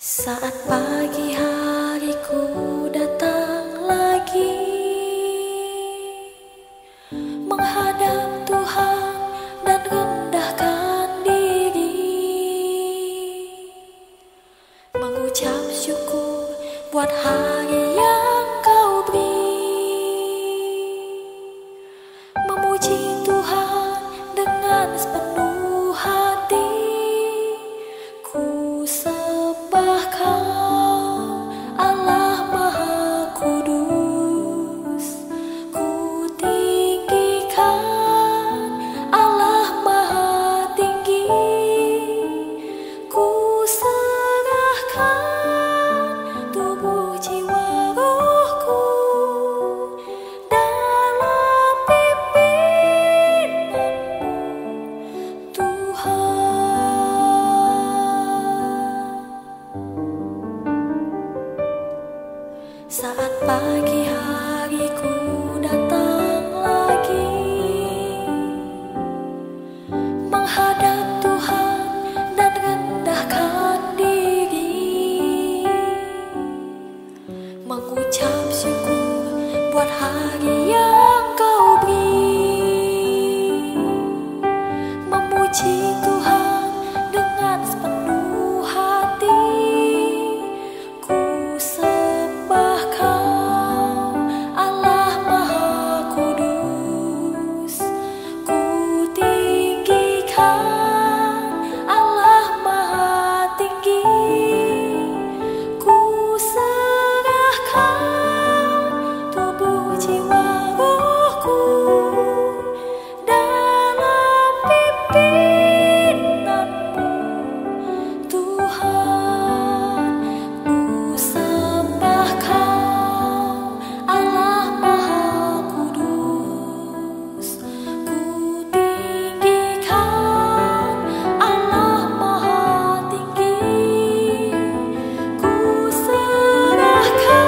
Saat pagi hariku datang lagi, menghadap Tuhan dan rendahkan diri, mengucap syukur buat hari yang Kau beri, memuji Tuhan dengan sepenuh hati. Ku sembah Kau, Allah Maha Kudus. Ku tinggikan Allah Maha Tinggi. Ku serahkan tubuh jiwa rohku dalam pimpinanmu, Tuhan. Saat pagi hariku datang lagi, menghadap Tuhan dan rendahkan diri, mengucap syukur buat hari yang Kau beri, memuji Tuhan dengan sepenuh hati. Ku sembah Kau, Allah Maha Kudus. Ku tinggikan Allah Maha Tinggi. Ku serahkan tubuh jiwa rohku dalam pimpinanmu, Tuhan. Ku sembah Kau, Allah Maha Kudus. Ku tinggikan Allah Maha Tinggi. Ku serahkan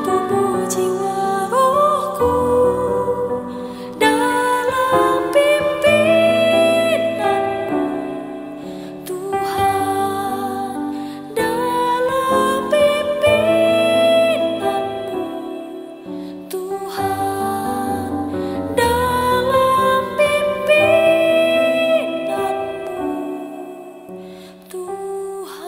tubuh jiwa rohku dalam pimpinanmu, Tuhan. Dalam pimpinanmu, Tuhan. Dalam pimpinanmu, Tuhan.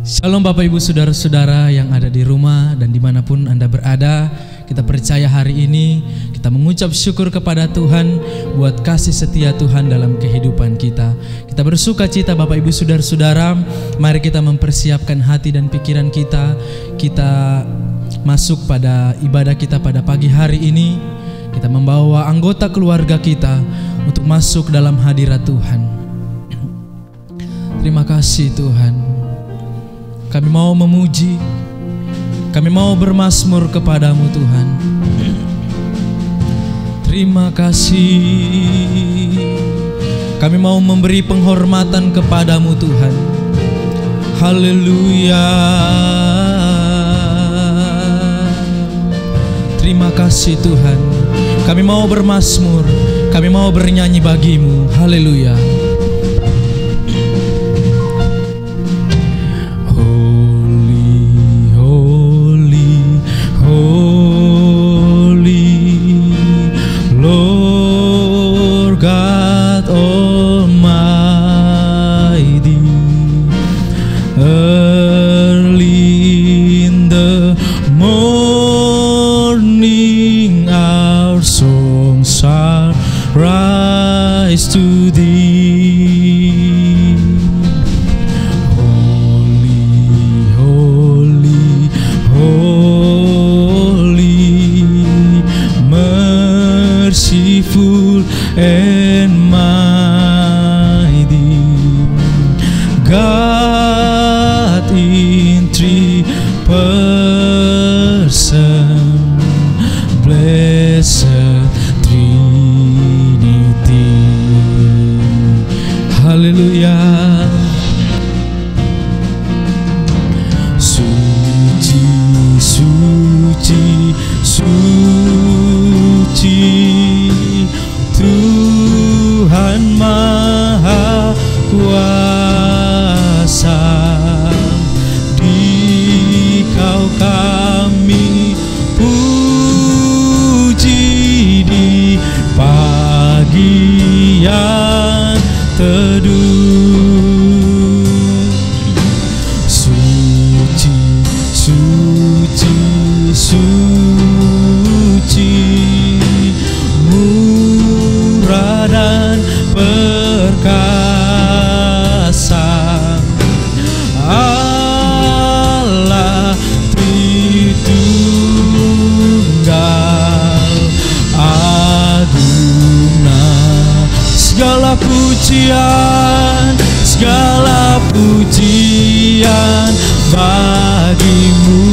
Shalom Bapak Ibu Saudara-saudara yang ada di rumah dan dimanapun Anda berada. Kita percaya hari ini kita mengucap syukur kepada Tuhan buat kasih setia Tuhan dalam kehidupan kita. Kita bersuka cita Bapak Ibu Saudara-saudara. Mari kita mempersiapkan hati dan pikiran kita. Kita masuk pada ibadah kita pada pagi hari ini. Kita membawa anggota keluarga kita untuk masuk dalam hadirat Tuhan. Terima kasih Tuhan. Kami mau memuji, kami mau bermazmur kepadamu Tuhan. Terima kasih. Kami mau memberi penghormatan kepadamu Tuhan. Haleluya. Terima kasih Tuhan. Kami mau bermazmur, kami mau bernyanyi bagimu. Haleluya. Rise to thee, holy, holy, holy, merciful and mighty, God in three person, blessed Haleluya. Suci, suci, suci, Tuhan. pujian, segala pujian bagimu.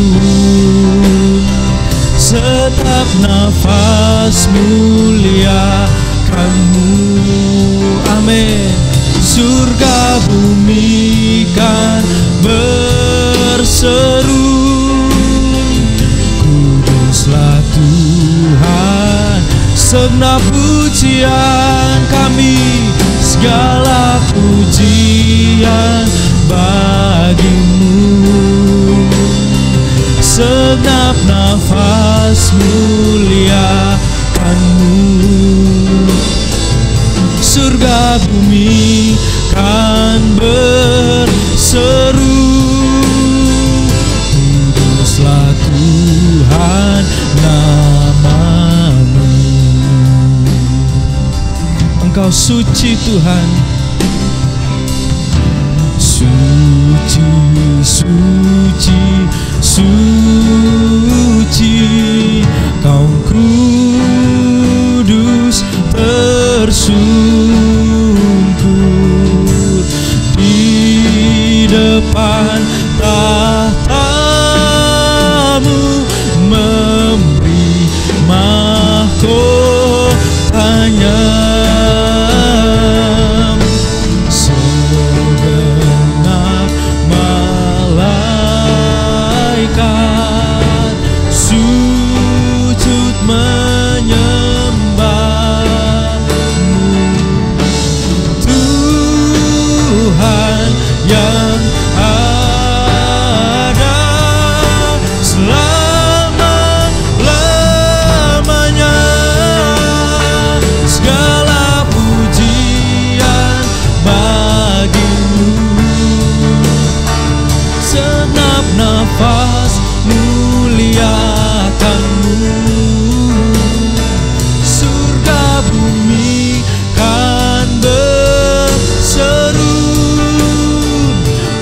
Setiap nafas muliakanmu. Amin. Surga bumi kan berseru, kuduslah Tuhan. Segenap pujian kami, segala pujian bagimu. Segenap nafas muliakanmu. Surga bumi kan berseru, kuduslah Tuhan namamu. Engkau suci Tuhan, suci, suci, suci. Kau kudus tersungkur di depan tahtamu, memberi mahkotanya. Segenap malaikat sujud menyembahmu. Tuhan yang ada selama-lamanya. Segala pujian bagimu. Segenap nafas muliakanmu. Surga bumi kan berseru,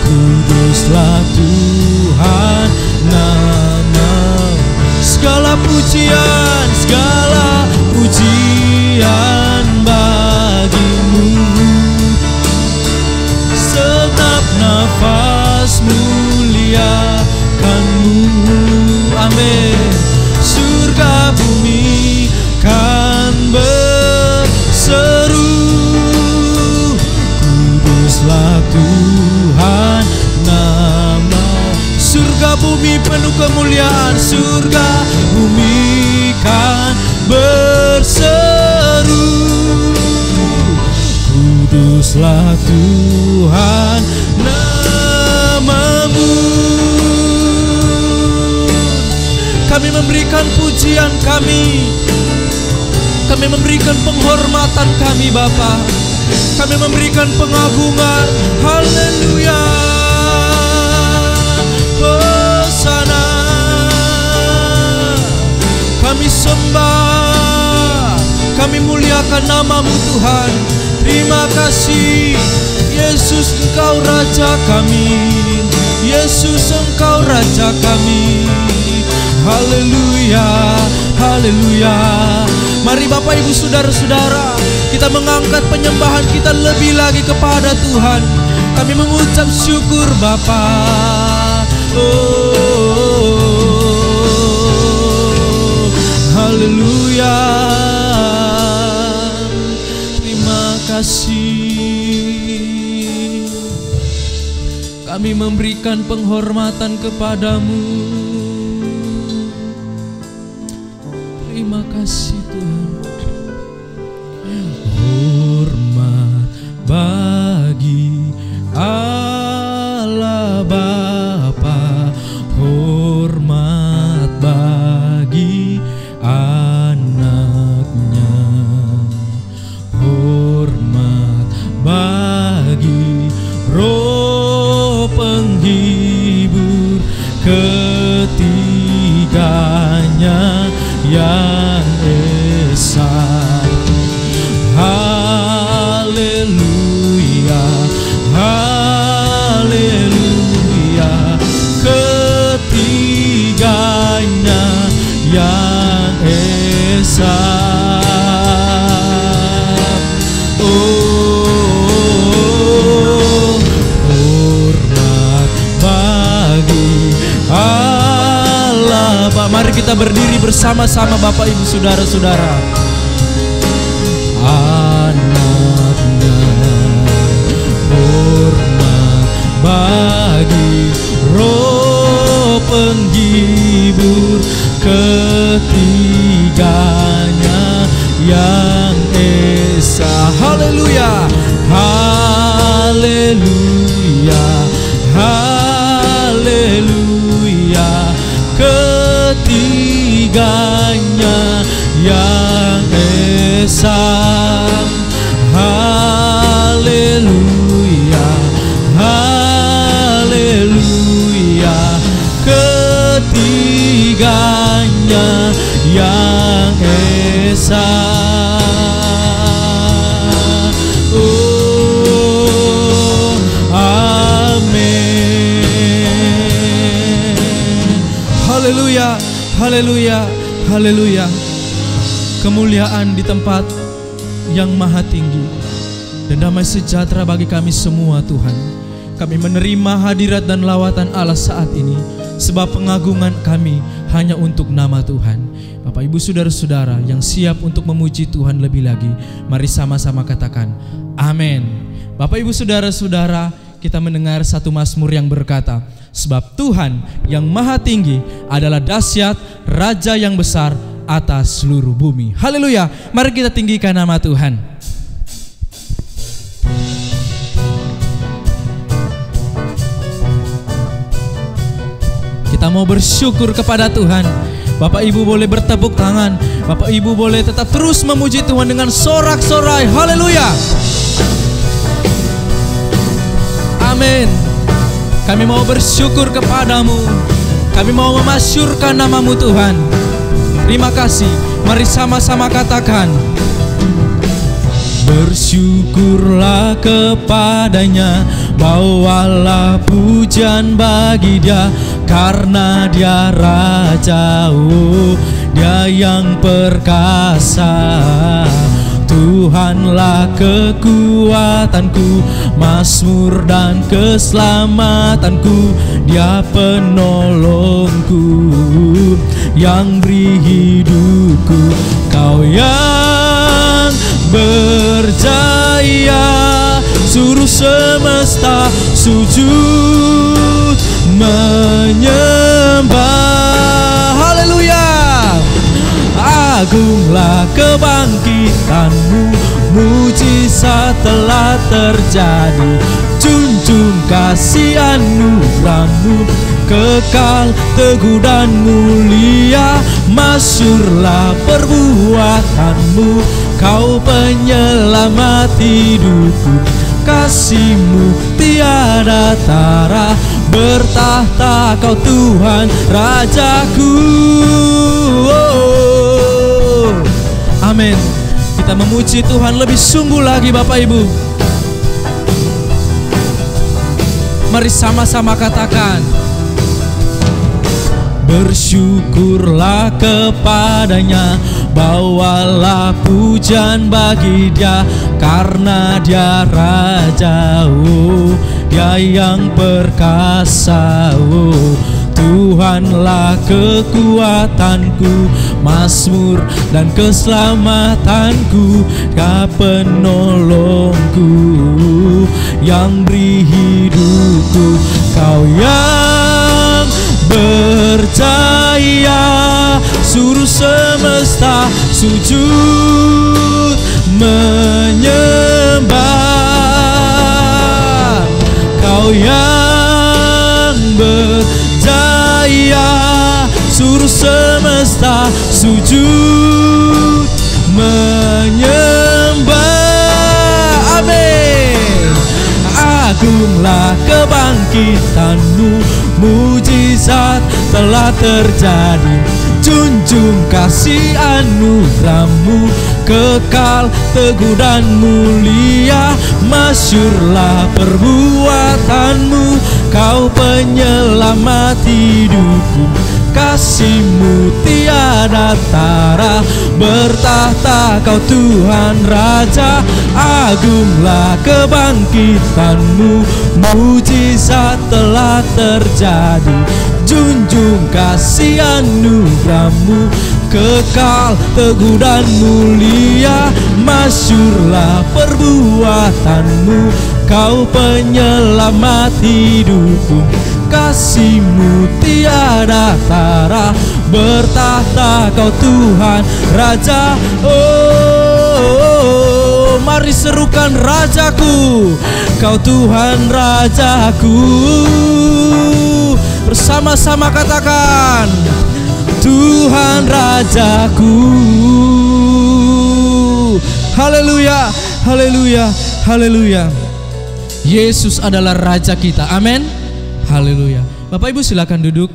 kuduslah Tuhan namamu. Segala pujian, segala pujian bagimu. Segenap nafas muliakanmu. Amin. Surga bumi kan berseru, kuduslah Tuhan nama. Surga bumi penuh kemuliaan. Surga bumi kan berseru, kuduslah Tuhan namamu. Kami memberikan pujian kami memberikan penghormatan kami Bapa. Kami memberikan pengagungan. Haleluya. Hosana. Kami sembah, kami muliakan namamu Tuhan. Terima kasih Yesus, Engkau Raja kami. Yesus, Engkau Raja kami. Haleluya, haleluya. Mari Bapak Ibu Saudara-saudara, kita mengangkat penyembahan kita lebih lagi kepada Tuhan. Kami mengucap syukur Bapa. Haleluya. Terima kasih. Kami memberikan penghormatan kepadamu. Terima kasih Tuhan. Hormat bagi Allah Bapa, hormat bagi anaknya, hormat bagi Roh penghibur kita berdiri bersama-sama Bapak Ibu Saudara-saudara. Anaknya hormat bagi Roh penghibur, ketiganya yang esa. Haleluya, haleluya, haleluya, ketiganya yang esa. Haleluya, haleluya, ketiganya yang esa. Oh, amin. Haleluya, haleluya, haleluya. Kemuliaan di tempat yang maha tinggi dan damai sejahtera bagi kami semua Tuhan. Kami menerima hadirat dan lawatan Allah saat ini, sebab pengagungan kami hanya untuk nama Tuhan. Bapak Ibu Saudara-saudara yang siap untuk memuji Tuhan lebih lagi, mari sama-sama katakan amin. Bapak Ibu Saudara-saudara, kita mendengar satu mazmur yang berkata, sebab Tuhan yang maha tinggi adalah dahsyat, Raja yang besar atas seluruh bumi. Haleluya, mari kita tinggikan nama Tuhan. Kita mau bersyukur kepada Tuhan. Bapak Ibu boleh bertepuk tangan. Bapak Ibu boleh tetap terus memuji Tuhan dengan sorak-sorai. Haleluya. Amin. Kami mau bersyukur kepadamu. Kami mau memasyurkan namamu Tuhan. Terima kasih. Mari sama-sama katakan, bersyukurlah kepadanya, bawalah pujian bagi Dia, karena Dia Raja, oh, Dia yang perkasa. Tuhanlah kekuatanku, mazmur dan keselamatanku, Dia penolongku yang beri hidupku. Kau yang berjaya, suruh semesta sujud menyembah. Haleluya. Agunglah kebangkitanmu, mujizat telah terjadi. Junjung kasih anugerahmu, kekal, teguh dan mulia. Masyurlah perbuatanmu, Kau penyelamat hidupku. Kasih-Mu tiada tara, bertahta Kau Tuhan Rajaku. Oh, amin. Kita memuji Tuhan lebih sungguh lagi Bapak Ibu. Mari sama-sama katakan, bersyukurlah kepadanya, bawalah pujian bagi Dia, karena Dia Raja, oh, Dia yang perkasa, oh. Tuhanlah kekuatanku, mazmur dan keselamatanku, Dia penolongku yang beri hidupku. Kau yang berjaya, suruh semesta sujud menyembah. Kau yang berjaya, suruh semesta sujud menyembah. Amin. Agunglah kebangkitanmu, mujizat telah terjadi. Junjung kasih anugerahmu, kekal, teguh dan mulia. Masyurlah perbuatanmu, Kau penyelamat hidupku. Kasih-Mu tiada tara, bertahta Kau Tuhan Raja. Agunglah kebangkitanmu, mujizat telah terjadi. junjung kasih anugerah-Mu kekal, teguh dan mulia. Masyurlah perbuatan-Mu, Kau penyelamat hidupku. Kasih-Mu tiada tara, bertahta Kau Tuhan Raja. Oh, mari serukan Rajaku, Kau Tuhan Rajaku. Bersama-sama katakan, Tuhan Rajaku. Haleluya, haleluya, haleluya. Yesus adalah Raja kita. Amin. Haleluya. Bapak Ibu silakan duduk.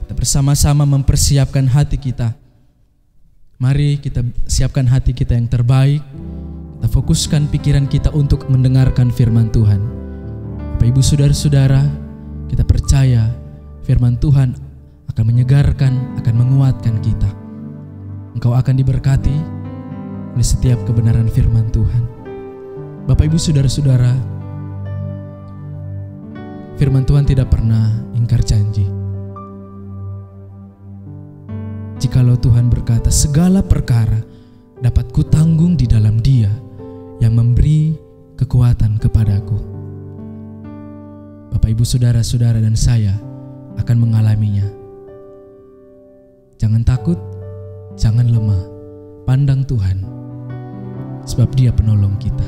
Kita bersama-sama mempersiapkan hati kita. Mari kita siapkan hati kita yang terbaik. Kita fokuskan pikiran kita untuk mendengarkan firman Tuhan. Bapak Ibu saudara-saudara, kita percaya firman Tuhan akan menyegarkan, akan menguatkan kita. Engkau akan diberkati oleh setiap kebenaran firman Tuhan. Bapak Ibu saudara-saudara, firman Tuhan tidak pernah ingkar janji. Jikalau Tuhan berkata, segala perkara dapat kutanggung di dalam Dia yang memberi kekuatan kepadaku. Bapak Ibu saudara-saudara dan saya akan mengalaminya. Jangan takut, jangan lemah. Pandang Tuhan, sebab Dia penolong kita.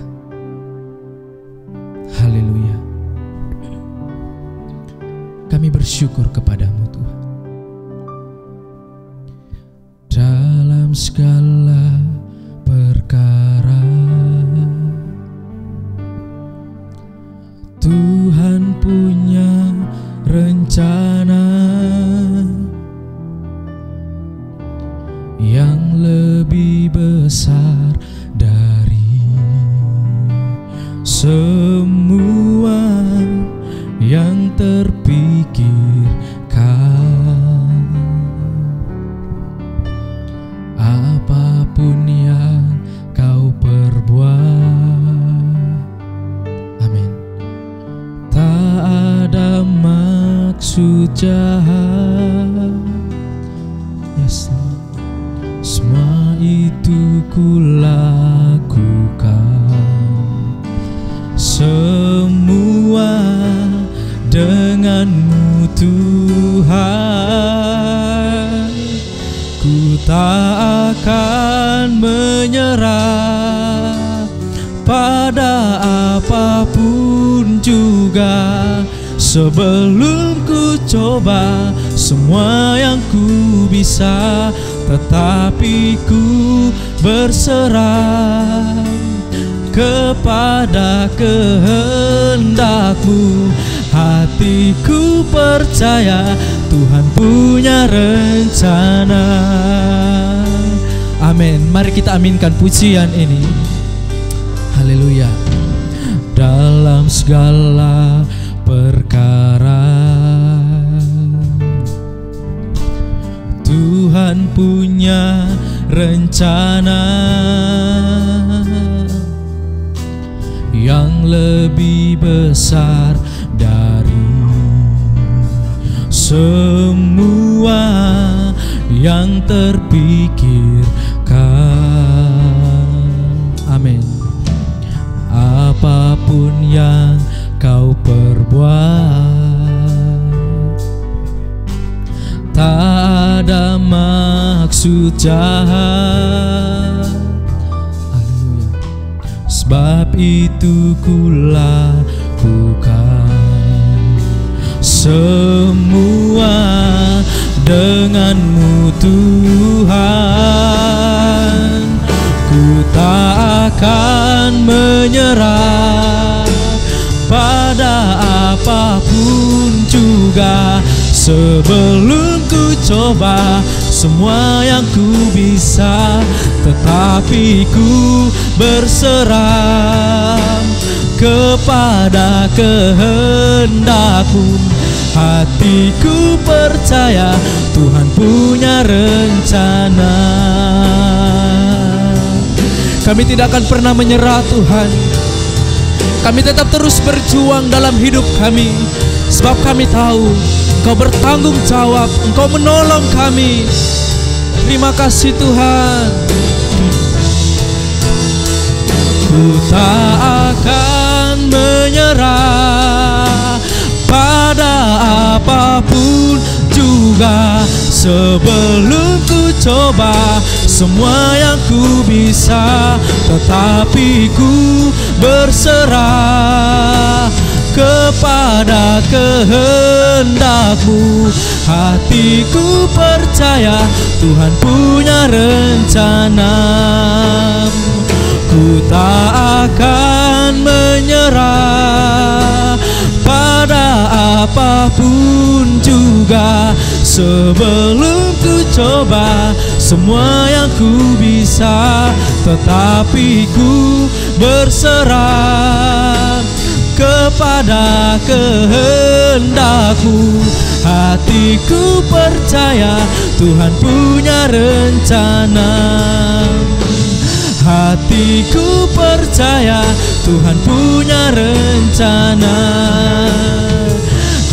Haleluya. Kami bersyukur kepadamu Tuhan. Dalam segala perkara Tuhan punya rencana yang lebih besar dari semua yang terpikirkan. Apapun yang Kau perbuat, amin, tak ada maksud jahat. Yes, semua itu kulakukan, semua dengan-Mu Tuhan. Ku tak akan menyerah pada apapun juga, sebelum ku coba semua yang ku bisa, tetapi ku berserah kepada kehendak-Mu. Hatiku percaya Tuhan punya rencana. Amin. Mari kita aminkan pujian ini. Haleluya. Dalam segala perkara Tuhan punya rencana yang lebih besar dari semua yang terpikirkan. Amin. Apapun yang Kau perbuat, tak ada maksud jahat. Haleluya. Sebab itu kulakukan semua dengan-Mu Tuhan. Ku tak akan menyerah pada apapun juga, sebelum ku coba semua yang ku bisa, tetapi ku berserah kepada kehendak-Mu. Hatiku percaya Tuhan punya rencana. Kami tidak akan pernah menyerah Tuhan. Kami tetap terus berjuang dalam hidup kami, sebab kami tahu Engkau bertanggung jawab, Engkau menolong kami. Terima kasih Tuhan. Ku tak akan menyerah pada apapun juga, sebelum ku coba semua yang ku bisa, tetapi ku berserah kepada kehendak-Mu. Hatiku percaya Tuhan punya rencana. Ku tak akan menyerah pada apapun juga, sebelum ku coba semua yang ku bisa, tetapi ku berserah kepada kehendak-Mu. Hatiku percaya Tuhan punya rencana. Hatiku percaya Tuhan punya rencana.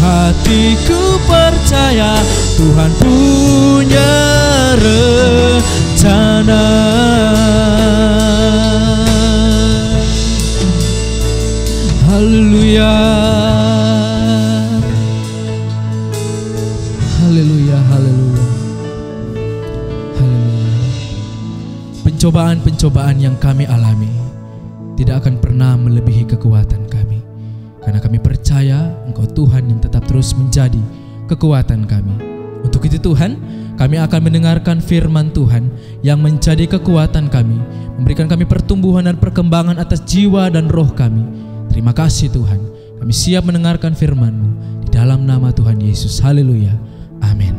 Hatiku percaya Tuhan punya rencana. Haleluya. Haleluya, haleluya. Haleluya. Pencobaan-pencobaan yang kami alami tidak akan pernah melebihi kekuatan kami, karena kami percaya Engkau Tuhan yang tetap terus menjadi kekuatan kami. Untuk itu Tuhan, kami akan mendengarkan firman Tuhan yang menjadi kekuatan kami, memberikan kami pertumbuhan dan perkembangan atas jiwa dan roh kami. Terima kasih Tuhan, kami siap mendengarkan firman-Mu di dalam nama Tuhan Yesus. Haleluya, amin.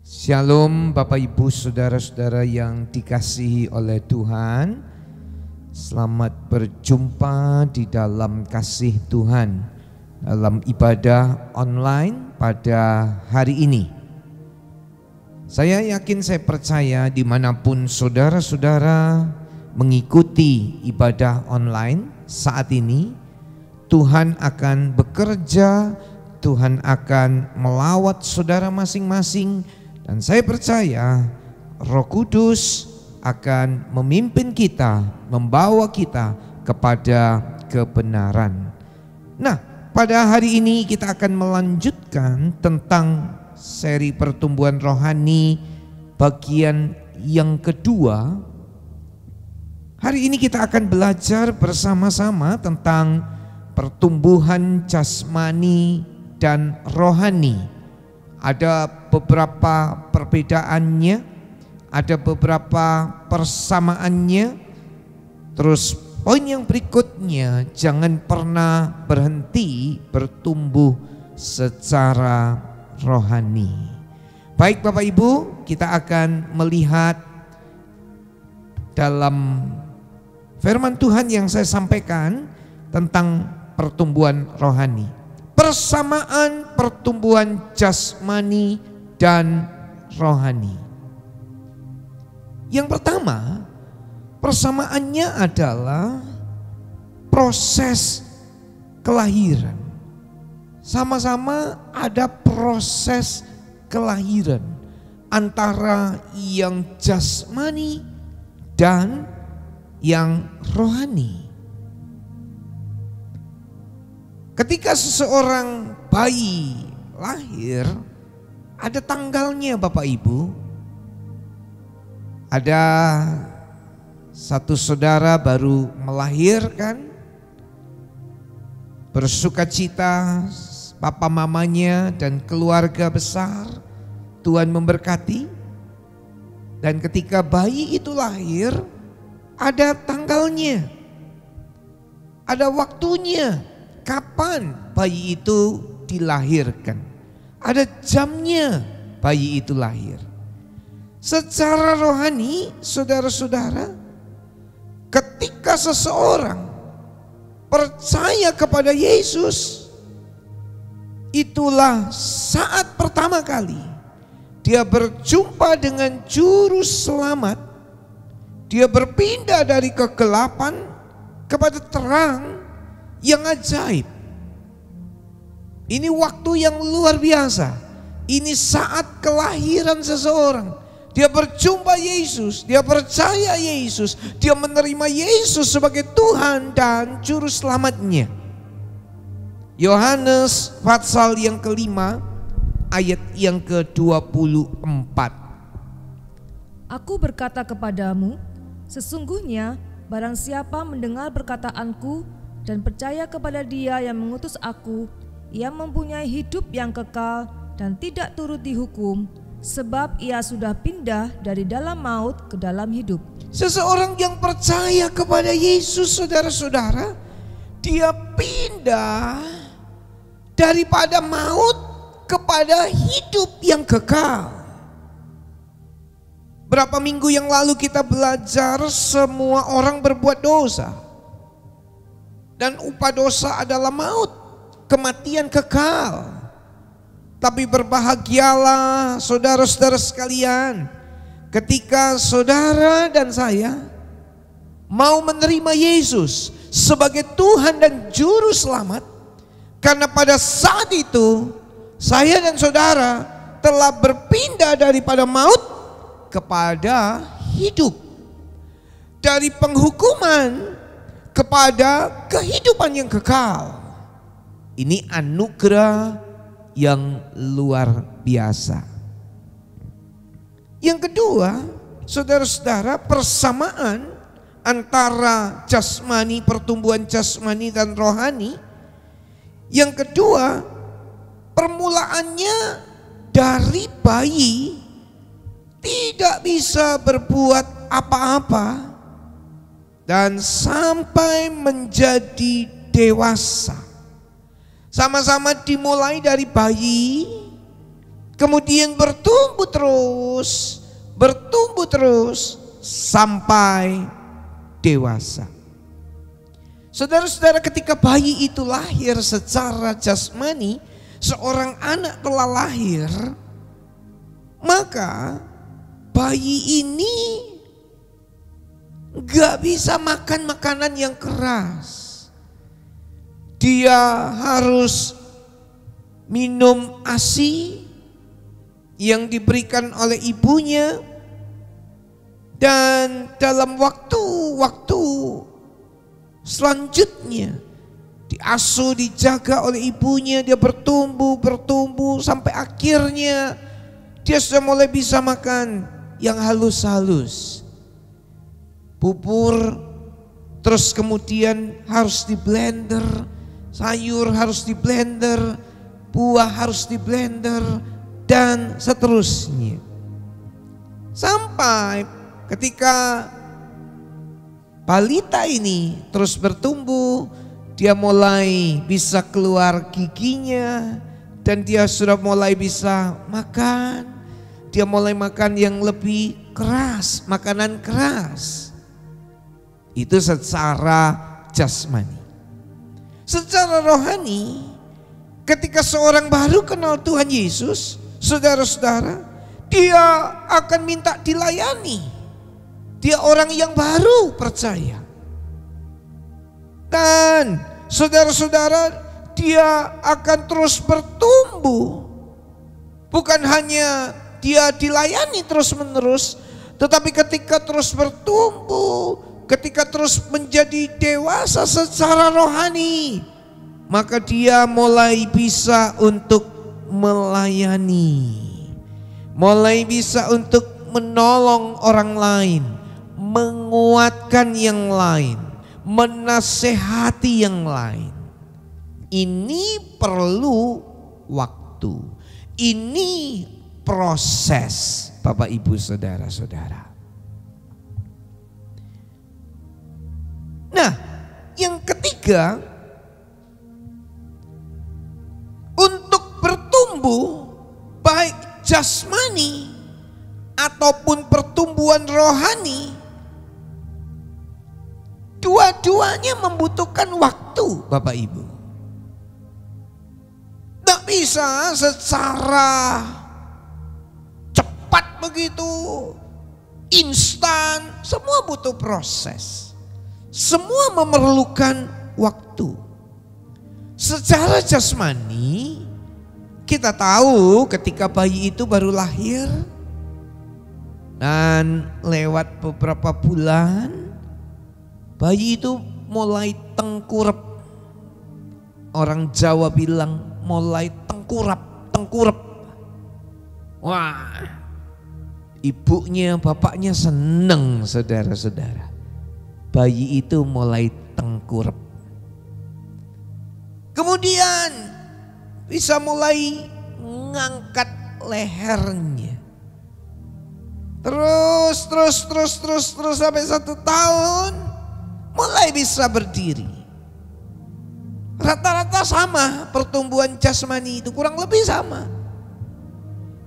Shalom Bapak Ibu Saudara-saudara yang dikasihi oleh Tuhan. Selamat berjumpa di dalam kasih Tuhan dalam ibadah online pada hari ini. Saya yakin, saya percaya dimanapun saudara-saudara mengikuti ibadah online saat ini, Tuhan akan bekerja, Tuhan akan melawat saudara masing-masing. Dan saya percaya Roh Kudus akan memimpin kita, membawa kita kepada kebenaran. Nah, pada hari ini kita akan melanjutkan tentang seri pertumbuhan rohani bagian yang kedua. Hari ini kita akan belajar bersama-sama tentang pertumbuhan jasmani dan rohani. Ada beberapa perbedaannya, ada beberapa persamaannya. Terus poin yang berikutnya, jangan pernah berhenti bertumbuh secara rohani. Baik Bapak Ibu, kita akan melihat dalam firman Tuhan yang saya sampaikan tentang pertumbuhan rohani. Persamaan pertumbuhan jasmani dan rohani. Yang pertama, persamaannya adalah proses kelahiran. Sama-sama ada proses kelahiran antara yang jasmani dan yang rohani. Ketika seseorang bayi lahir, ada tanggalnya Bapak Ibu. Ada satu saudara baru melahirkan, bersukacita, papa mamanya dan keluarga besar, Tuhan memberkati. Dan ketika bayi itu lahir, ada tanggalnya, ada waktunya, kapan bayi itu dilahirkan, ada jamnya bayi itu lahir. Secara rohani, saudara-saudara, ketika seseorang percaya kepada Yesus, itulah saat pertama kali dia berjumpa dengan juru selamat. Dia berpindah dari kegelapan kepada terang yang ajaib. Ini waktu yang luar biasa. Ini saat kelahiran seseorang. Dia berjumpa Yesus, dia percaya Yesus, dia menerima Yesus sebagai Tuhan dan Juru Selamatnya. Yohanes pasal yang kelima ayat yang ke-24. Aku berkata kepadamu, sesungguhnya barang siapa mendengar perkataanku dan percaya kepada Dia yang mengutus aku, ia mempunyai hidup yang kekal dan tidak turut dihukum, sebab ia sudah pindah dari dalam maut ke dalam hidup. Seseorang yang percaya kepada Yesus, saudara-saudara, dia pindah daripada maut kepada hidup yang kekal. Berapa minggu yang lalu kita belajar semua orang berbuat dosa. Dan upah dosa adalah maut, kematian kekal. Tapi berbahagialah saudara-saudara sekalian, ketika saudara dan saya mau menerima Yesus sebagai Tuhan dan Juru Selamat. Karena pada saat itu saya dan saudara telah berpindah daripada maut kepada hidup, dari penghukuman kepada kehidupan yang kekal. Ini anugerah yang luar biasa. Yang kedua, saudara-saudara, persamaan antara jasmani, pertumbuhan jasmani dan rohani. Yang kedua, permulaannya dari bayi tidak bisa berbuat apa-apa dan sampai menjadi dewasa. Sama-sama dimulai dari bayi, kemudian bertumbuh terus sampai dewasa. Saudara-saudara, ketika bayi itu lahir secara jasmani, seorang anak telah lahir, maka bayi ini gak bisa makan makanan yang keras. Dia harus minum ASI yang diberikan oleh ibunya, dan dalam waktu selanjutnya diasuh, dijaga oleh ibunya. Dia bertumbuh sampai akhirnya dia sudah mulai bisa makan yang halus-halus, bubur, terus kemudian harus di blender, sayur harus di blender, buah harus di blender, dan seterusnya. Sampai ketika balita ini terus bertumbuh, dia mulai bisa keluar giginya, dan dia sudah mulai bisa makan. Dia mulai makan yang lebih keras, makanan keras. Itu secara jasmani. Secara rohani, ketika seorang baru kenal Tuhan Yesus, saudara-saudara, dia akan minta dilayani. Dia orang yang baru percaya. Dan saudara-saudara, dia akan terus bertumbuh. Bukan hanya dia dilayani terus-menerus, tetapi ketika terus bertumbuh, ketika terus menjadi dewasa secara rohani, maka dia mulai bisa untuk melayani, mulai bisa untuk menolong orang lain, menguatkan yang lain, menasehati yang lain. Ini perlu waktu, ini proses, Bapak Ibu saudara-saudara. Nah, yang ketiga, untuk bertumbuh baik jasmani ataupun pertumbuhan rohani, dua-duanya membutuhkan waktu, Bapak Ibu. Tidak bisa secara cepat begitu, instan, semua butuh proses. Semua memerlukan waktu. Secara jasmani, kita tahu ketika bayi itu baru lahir dan lewat beberapa bulan, bayi itu mulai tengkurap. Orang Jawa bilang mulai tengkurap. Wah, ibunya, bapaknya seneng, saudara-saudara. Bayi itu mulai tengkurap. Kemudian bisa mulai ngangkat lehernya. Terus sampai 1 tahun mulai bisa berdiri. Rata-rata sama pertumbuhan jasmani itu, kurang lebih sama.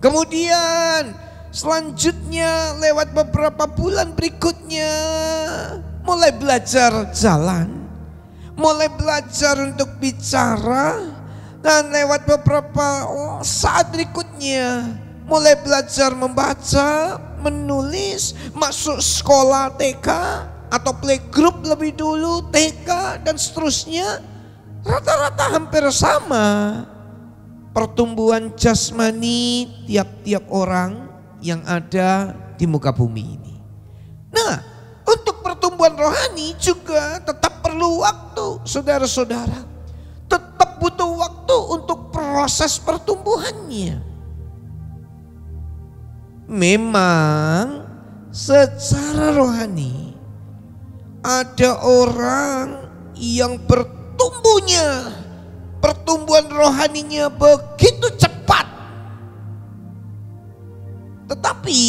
Kemudian selanjutnya lewat beberapa bulan berikutnya mulai belajar jalan, mulai belajar untuk bicara, dan lewat beberapa saat berikutnya mulai belajar membaca, menulis, masuk sekolah TK atau playgroup lebih dulu, TK dan seterusnya. Rata-rata hampir sama pertumbuhan jasmani tiap-tiap orang yang ada di muka bumi ini. Nah, untuk pertumbuhan rohani juga tetap perlu waktu, saudara-saudara. Tetap butuh waktu untuk proses pertumbuhannya. Memang secara rohani ada orang yang pertumbuhan rohaninya begitu cepat. Tetapi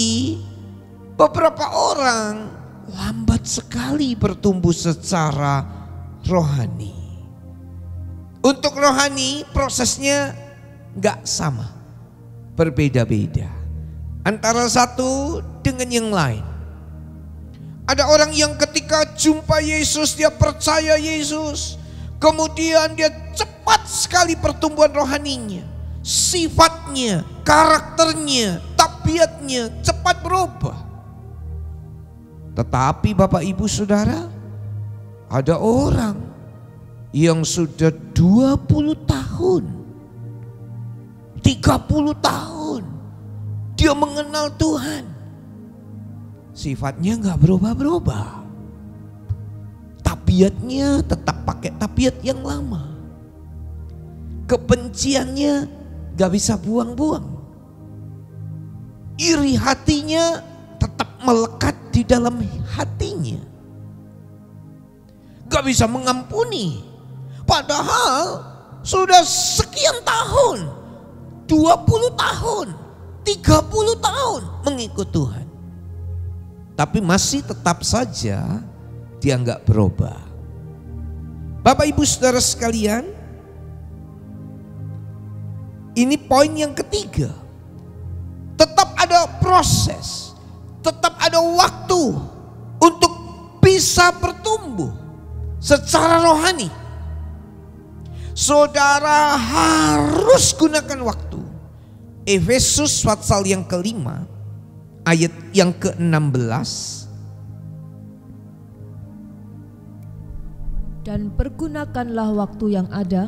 beberapa orang lambat sekali bertumbuh secara rohani. Untuk rohani prosesnya gak sama, berbeda-beda antara satu dengan yang lain. Ada orang yang ketika jumpa Yesus, dia percaya Yesus, kemudian dia cepat sekali pertumbuhan rohaninya, sifatnya, karakternya, tabiatnya cepat berubah. Tetapi Bapak Ibu Saudara, ada orang yang sudah 20 tahun, 30 tahun dia mengenal Tuhan, sifatnya gak berubah-berubah, tabiatnya tetap pakai tabiat yang lama, kebenciannya gak bisa buang-buang, iri hatinya tetap melekat di dalam hatinya, gak bisa mengampuni. Padahal sudah sekian tahun, 20 tahun, 30 tahun mengikut Tuhan, tapi masih tetap saja dia nggak berubah. Bapak Ibu Saudara sekalian, ini poin yang ketiga. Tetap ada proses, tetap ada waktu untuk bisa bertumbuh secara rohani. Saudara harus gunakan waktu. Efesus pasal yang kelima ayat yang ke-16. Dan pergunakanlah waktu yang ada,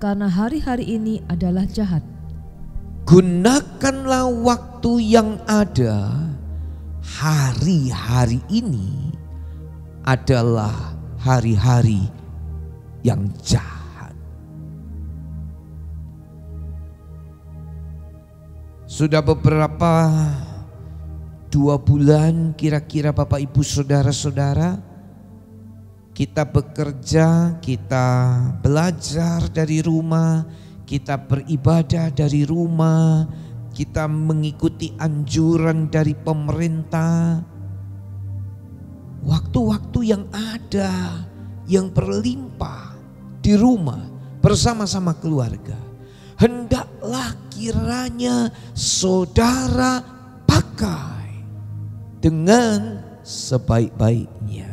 karena hari-hari ini adalah jahat. Gunakanlah waktu yang ada, hari-hari ini adalah hari-hari yang jahat. Sudah beberapa 2 bulan kira-kira Bapak Ibu Saudara-saudara, kita bekerja, kita belajar dari rumah, kita beribadah dari rumah, kita mengikuti anjuran dari pemerintah. Waktu-waktu yang ada, yang berlimpah di rumah bersama-sama keluarga, hendaklah kiranya saudara pakai dengan sebaik-baiknya.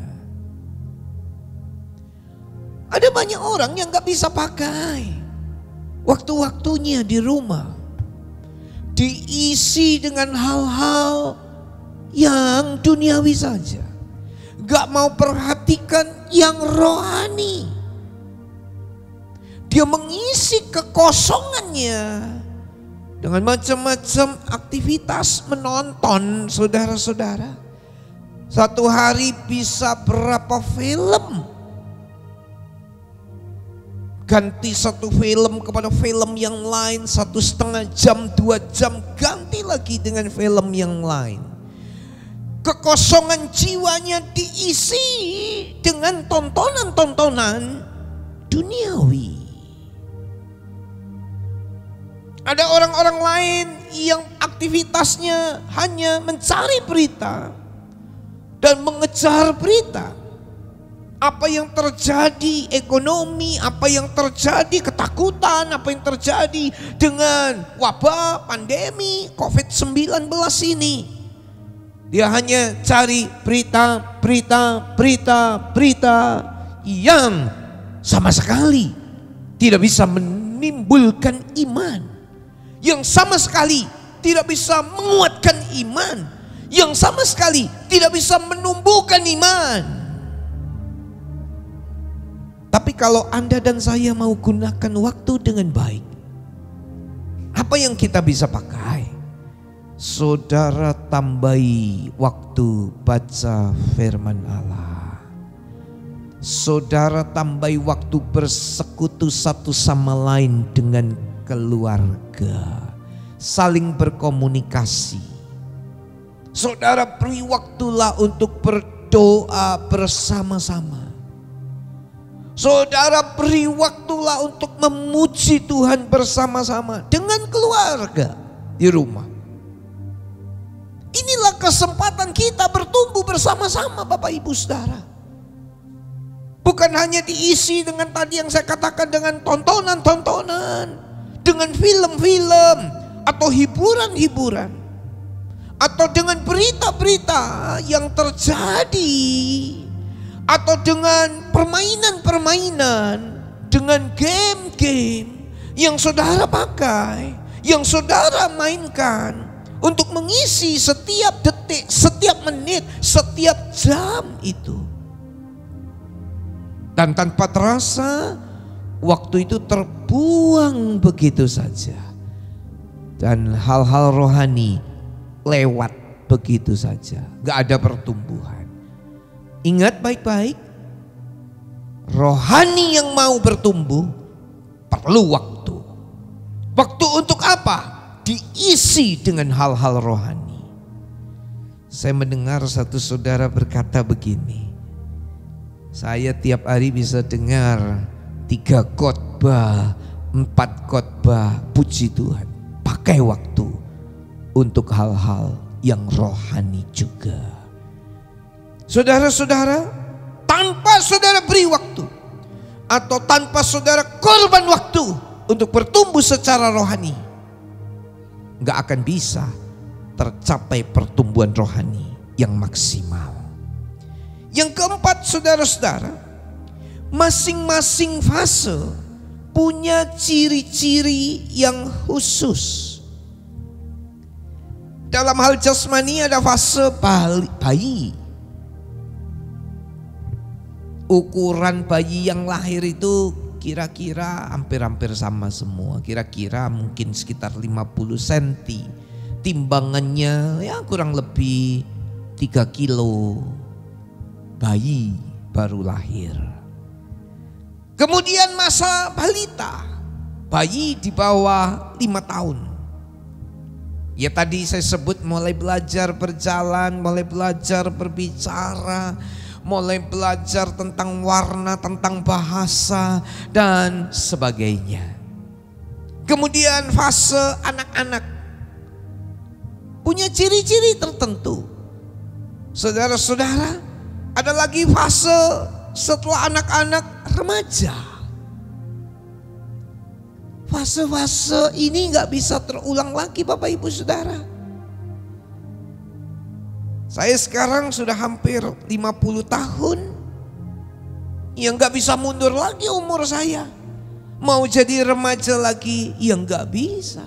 Ada banyak orang yang gak bisa pakai waktu-waktunya di rumah, diisi dengan hal-hal yang duniawi saja. Gak mau perhatikan yang rohani. Dia mengisi kekosongannya dengan macam-macam aktivitas menonton, saudara-saudara. Satu hari bisa berapa film. Ganti satu film kepada film yang lain, 1,5 jam, 2 jam, ganti lagi dengan film yang lain. Kekosongan jiwanya diisi dengan tontonan-tontonan duniawi. Ada orang-orang lain yang aktivitasnya hanya mencari berita dan mengejar berita. Apa yang terjadi ekonomi, apa yang terjadi ketakutan, apa yang terjadi dengan wabah pandemi COVID-19 ini. Dia hanya cari berita yang sama sekali tidak bisa menimbulkan iman, yang sama sekali tidak bisa menguatkan iman, yang sama sekali tidak bisa menumbuhkan iman. Tapi kalau Anda dan saya mau gunakan waktu dengan baik, apa yang kita bisa pakai? Saudara tambahi waktu baca firman Allah. Saudara tambahi waktu bersekutu satu sama lain dengan keluarga, saling berkomunikasi. Saudara beri waktulah untuk berdoa bersama-sama. Saudara beri waktulah untuk memuji Tuhan bersama-sama dengan keluarga di rumah. Inilah kesempatan kita bertumbuh bersama-sama, Bapak Ibu Saudara. Bukan hanya diisi dengan tadi yang saya katakan, dengan tontonan-tontonan, dengan film-film atau hiburan-hiburan, atau dengan berita-berita yang terjadi, atau dengan permainan-permainan, dengan game-game yang saudara pakai, yang saudara mainkan untuk mengisi setiap detik, setiap menit, setiap jam itu. Dan tanpa terasa waktu itu terbuang begitu saja. Dan hal-hal rohani lewat begitu saja, gak ada pertumbuhan. Ingat baik-baik, rohani yang mau bertumbuh perlu waktu. Waktu untuk apa? Diisi dengan hal-hal rohani. Saya mendengar satu saudara berkata begini, saya tiap hari bisa dengar 3 khotbah, 4 khotbah, puji Tuhan. Pakai waktu untuk hal-hal yang rohani juga. Saudara-saudara, tanpa saudara beri waktu, atau tanpa saudara korban waktu untuk bertumbuh secara rohani, gak akan bisa tercapai pertumbuhan rohani yang maksimal. Yang keempat, saudara-saudara, masing-masing fase punya ciri-ciri yang khusus. Dalam hal jasmani ada fase bayi. Ukuran bayi yang lahir itu kira-kira hampir-hampir sama semua. Kira-kira mungkin sekitar 50 cm. Timbangannya ya kurang lebih 3 kilo. Bayi baru lahir. Kemudian masa balita. Bayi di bawah 5 tahun. Ya tadi saya sebut mulai belajar berjalan, mulai belajar berbicara, mulai belajar tentang warna, tentang bahasa dan sebagainya. Kemudian fase anak-anak punya ciri-ciri tertentu. Saudara-saudara, ada lagi fase setelah anak-anak remaja. Fase-fase ini gak bisa terulang lagi Bapak Ibu Saudara. Saya sekarang sudah hampir 50 tahun, yang gak bisa mundur lagi umur saya. Mau jadi remaja lagi yang gak bisa.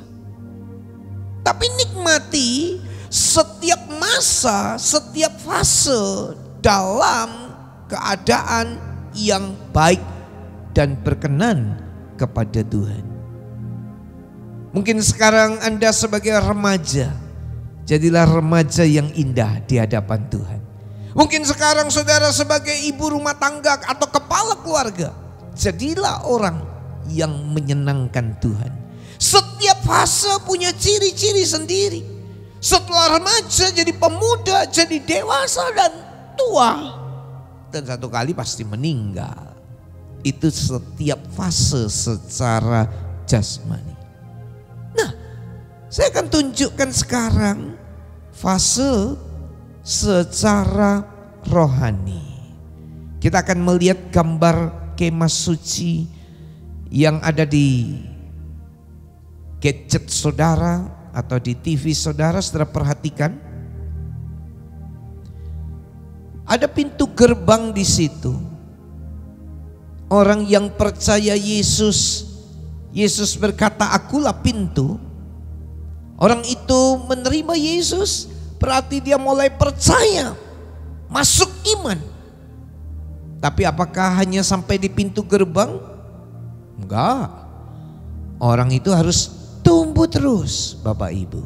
Tapi nikmati setiap masa, setiap fase dalam keadaan yang baik dan berkenan kepada Tuhan. Mungkin sekarang Anda sebagai remaja, jadilah remaja yang indah di hadapan Tuhan. Mungkin sekarang saudara sebagai ibu rumah tangga atau kepala keluarga, jadilah orang yang menyenangkan Tuhan. Setiap fase punya ciri-ciri sendiri. Setelah remaja jadi pemuda, jadi dewasa dan tua, dan satu kali pasti meninggal. Itu setiap fase secara jasmani. Nah, saya akan tunjukkan sekarang fase secara rohani. Kita akan melihat gambar kemah suci yang ada di gadget saudara atau di TV saudara. Saudara perhatikan, ada pintu gerbang di situ. Orang yang percaya Yesus, Yesus berkata, "Akulah pintu." Orang itu menerima Yesus, berarti dia mulai percaya, masuk iman. Tapi apakah hanya sampai di pintu gerbang? Enggak. Orang itu harus tumbuh terus, Bapak Ibu.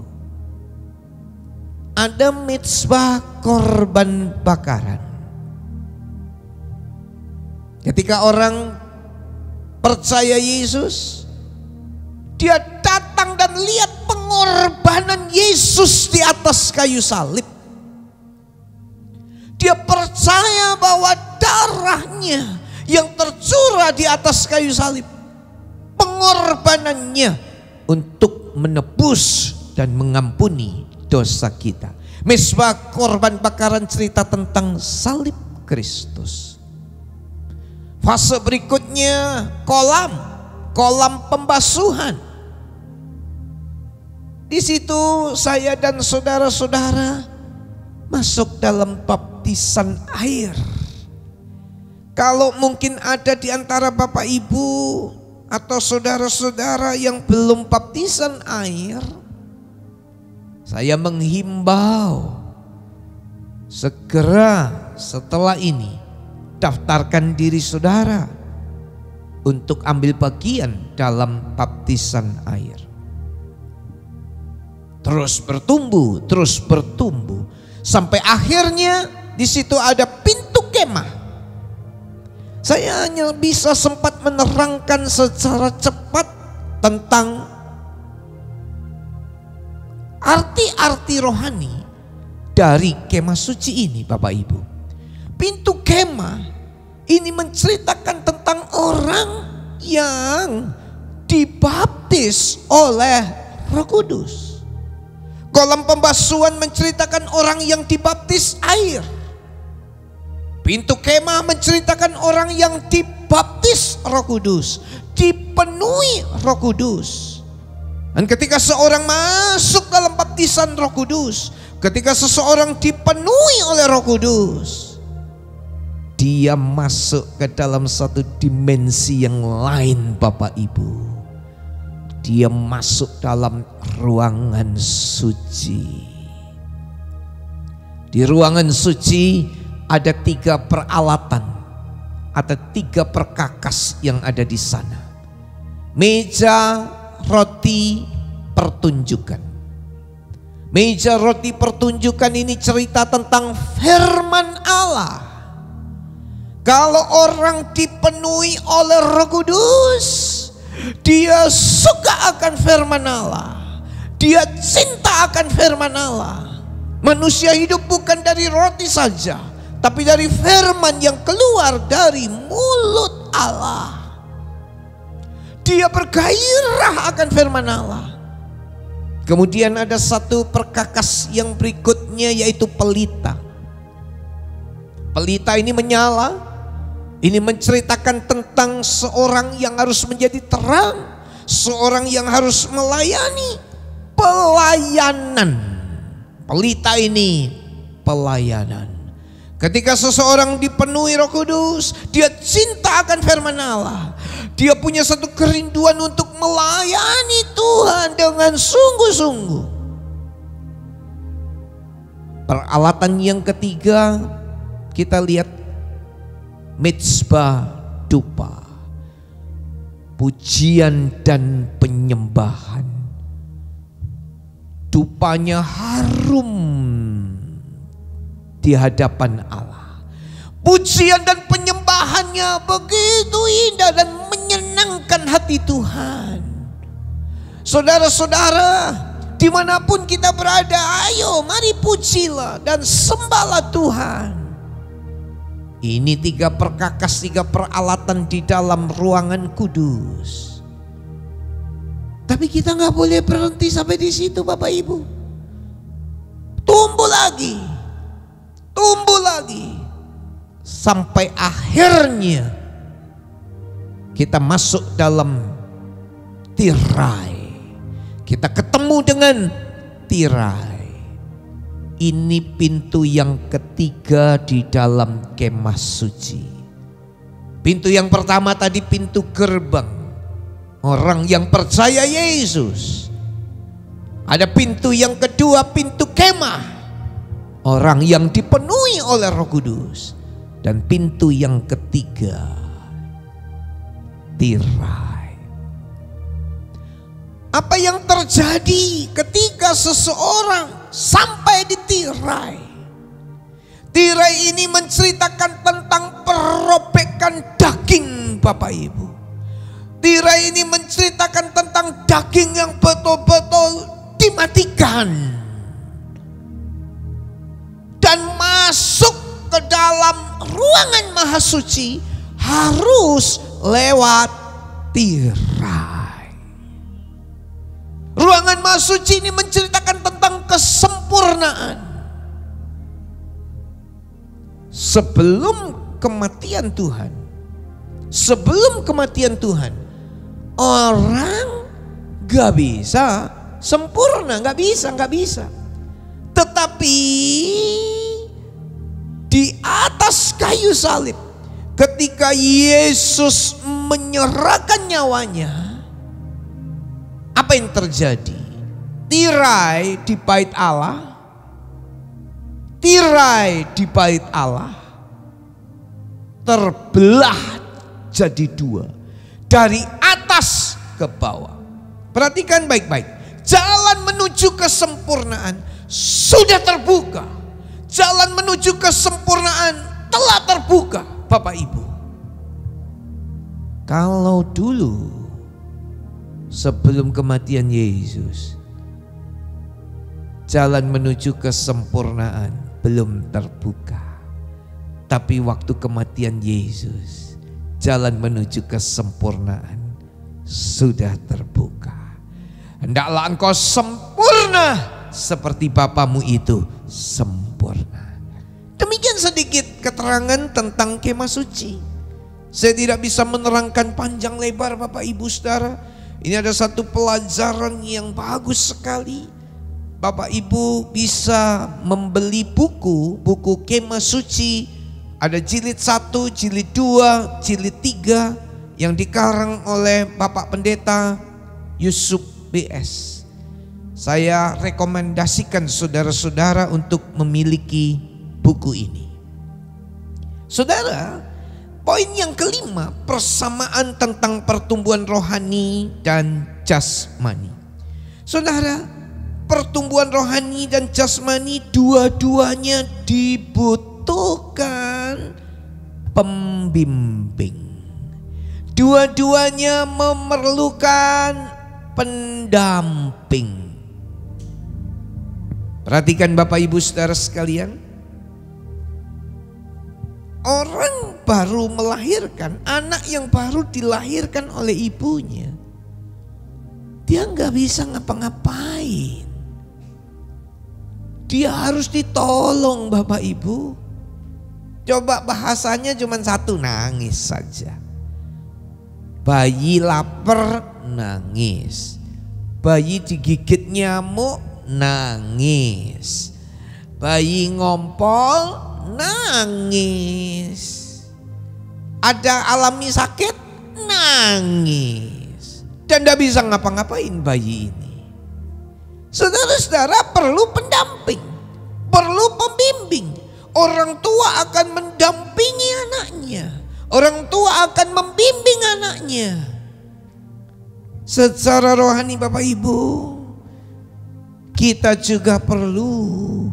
Ada mitsbah korban bakaran. Ketika orang percaya Yesus, dia datang dan lihat pengorbanan Yesus di atas kayu salib. Dia percaya bahwa darahnya yang tercurah di atas kayu salib, pengorbanannya untuk menebus dan mengampuni dosa kita. Mitsbah korban bakaran cerita tentang salib Kristus. Fase berikutnya kolam pembasuhan. Di situ saya dan saudara-saudara masuk dalam baptisan air. Kalau mungkin ada di antara Bapak Ibu atau saudara-saudara yang belum baptisan air, saya menghimbau segera setelah ini daftarkan diri saudara untuk ambil bagian dalam baptisan air. Terus bertumbuh sampai akhirnya di situ ada pintu kemah. Saya hanya bisa sempat menerangkan secara cepat tentang arti-arti rohani dari kemah suci ini, Bapak Ibu. Pintu kemah ini menceritakan tentang orang yang dibaptis oleh Roh Kudus. Kolam pembasuhan menceritakan orang yang dibaptis air. Pintu kemah menceritakan orang yang dibaptis Roh Kudus, dipenuhi Roh Kudus. Dan ketika seorang masuk dalam baptisan Roh Kudus, ketika seseorang dipenuhi oleh Roh Kudus, dia masuk ke dalam satu dimensi yang lain, Bapak Ibu. Dia masuk dalam ruangan suci. Di ruangan suci ada 3 peralatan, ada 3 perkakas yang ada di sana. Meja roti pertunjukan. Meja roti pertunjukan ini cerita tentang firman Allah. Kalau orang dipenuhi oleh Roh Kudus, dia suka akan firman Allah. Dia cinta akan firman Allah. Manusia hidup bukan dari roti saja, tapi dari firman yang keluar dari mulut Allah. Dia bergairah akan firman Allah. Kemudian ada satu perkakas yang berikutnya, yaitu pelita. Pelita ini menyala. Ini menceritakan tentang seorang yang harus menjadi terang, seorang yang harus melayani, pelayanan. Pelita ini pelayanan. Ketika seseorang dipenuhi Roh Kudus, dia cinta akan firman Allah. Dia punya satu kerinduan untuk melayani Tuhan dengan sungguh-sungguh. Peralatan yang ketiga, kita lihat mezbah dupa, pujian dan penyembahan. Dupanya harum di hadapan Allah. Pujian dan penyembahannya begitu indah dan menyenangkan hati Tuhan. Saudara-saudara, dimanapun kita berada, ayo mari pujilah dan sembahlah Tuhan. Ini 3 perkakas, 3 peralatan di dalam ruangan kudus. Tapi kita nggak boleh berhenti sampai di situ, Bapak Ibu. Tumbuh lagi, sampai akhirnya kita masuk dalam tirai. Kita ketemu dengan tirai. Ini pintu yang ketiga di dalam kemah suci. Pintu yang pertama tadi pintu gerbang, orang yang percaya Yesus. Ada pintu yang kedua, pintu kemah, orang yang dipenuhi oleh Roh Kudus. Dan pintu yang ketiga, tirai. Apa yang terjadi ketika seseorang sampai di tirai? Tirai ini menceritakan tentang perobekan daging, Bapak Ibu. Tirai ini menceritakan tentang daging yang betul-betul dimatikan dan masuk ke dalam ruangan maha suci harus lewat tirai. Ruangan maha suci ini menceritakan tentang kesempurnaan. Sebelum kematian Tuhan, orang gak bisa sempurna, gak bisa. Tetapi di atas kayu salib, ketika Yesus menyerahkan nyawanya, apa yang terjadi? Tirai di bait Allah terbelah jadi 2 dari atas ke bawah. Perhatikan baik-baik. Jalan menuju kesempurnaan sudah terbuka. Jalan menuju kesempurnaan telah terbuka, Bapak Ibu. Kalau dulu sebelum kematian Yesus, jalan menuju kesempurnaan belum terbuka. Tapi waktu kematian Yesus, jalan menuju kesempurnaan sudah terbuka. Hendaklah engkau sempurna seperti Bapamu itu sempurna. Demikian sedikit keterangan tentang kemah suci. Saya tidak bisa menerangkan panjang lebar, Bapak Ibu Saudara. Ini ada satu pelajaran yang bagus sekali. Bapak Ibu bisa membeli buku kemah suci. Ada jilid 1, jilid 2, jilid 3 yang dikarang oleh Bapak Pendeta Yusuf BS. Saya rekomendasikan saudara-saudara untuk memiliki buku ini. Saudara, poin yang kelima, persamaan tentang pertumbuhan rohani dan jasmani. Saudara, pertumbuhan rohani dan jasmani dua-duanya dibutuhkan pembimbing. Dua-duanya memerlukan pendamping. Perhatikan Bapak Ibu Saudara sekalian. Orang baru melahirkan, anak yang baru dilahirkan oleh ibunya, dia nggak bisa ngapa-ngapain. Dia harus ditolong, Bapak Ibu. Coba bahasanya cuma satu, nangis saja. Bayi lapar, nangis. Bayi digigit nyamuk, nangis. Bayi ngompol, nangis. Ada alami sakit, nangis. Dan tidak bisa ngapa-ngapain bayi ini. Saudara-saudara perlu pendamping, perlu Orang tua akan mendampingi anaknya. Orang tua akan membimbing anaknya. Secara rohani Bapak Ibu, kita juga perlu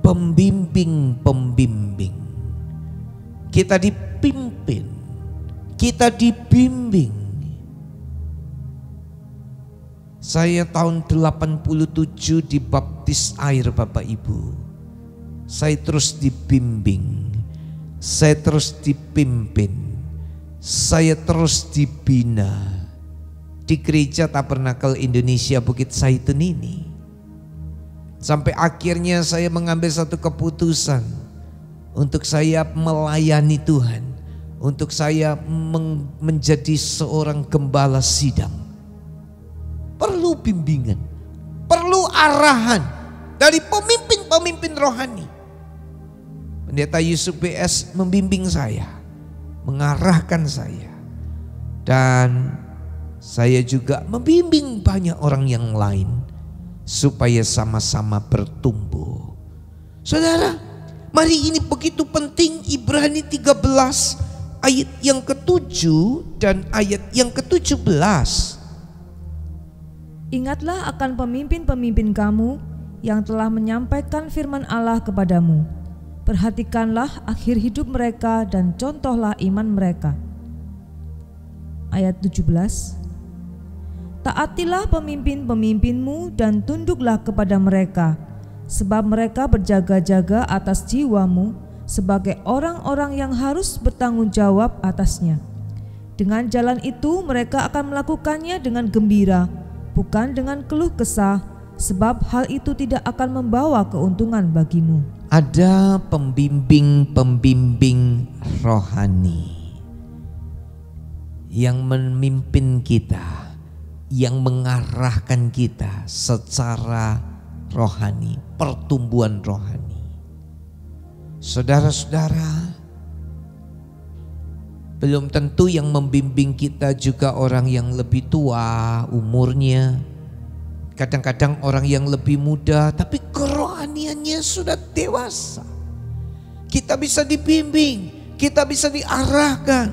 pembimbing-pembimbing. Kita dipimpin, kita dibimbing. Saya tahun 87 dibaptis air Bapak Ibu. Saya terus dibimbing, saya terus dipimpin, saya terus dibina di Gereja Tabernakel Indonesia Bukit Zaitun ini. Sampai akhirnya saya mengambil satu keputusan untuk saya melayani Tuhan, untuk saya menjadi seorang gembala sidang. Perlu bimbingan, perlu arahan dari pemimpin-pemimpin rohani. Pendeta Yusuf BS membimbing saya, mengarahkan saya, dan saya juga membimbing banyak orang yang lain supaya sama-sama bertumbuh. Saudara, mari ini begitu penting. Ibrani 13 ayat yang ke-7 dan ayat yang ke-17. Ingatlah akan pemimpin-pemimpin kamu yang telah menyampaikan firman Allah kepadamu. Perhatikanlah akhir hidup mereka dan contohlah iman mereka. Ayat 17. Taatilah pemimpin-pemimpinmu dan tunduklah kepada mereka, sebab mereka berjaga-jaga atas jiwamu sebagai orang-orang yang harus bertanggung jawab atasnya. Dengan jalan itu mereka akan melakukannya dengan gembira, bukan dengan keluh kesah, sebab hal itu tidak akan membawa keuntungan bagimu. Ada pembimbing-pembimbing rohani yang memimpin kita, yang mengarahkan kita secara rohani, pertumbuhan rohani. Saudara-saudara, belum tentu yang membimbing kita juga orang yang lebih tua umurnya. Kadang-kadang orang yang lebih muda tapi kerohaniannya sudah dewasa. Kita bisa dibimbing, kita bisa diarahkan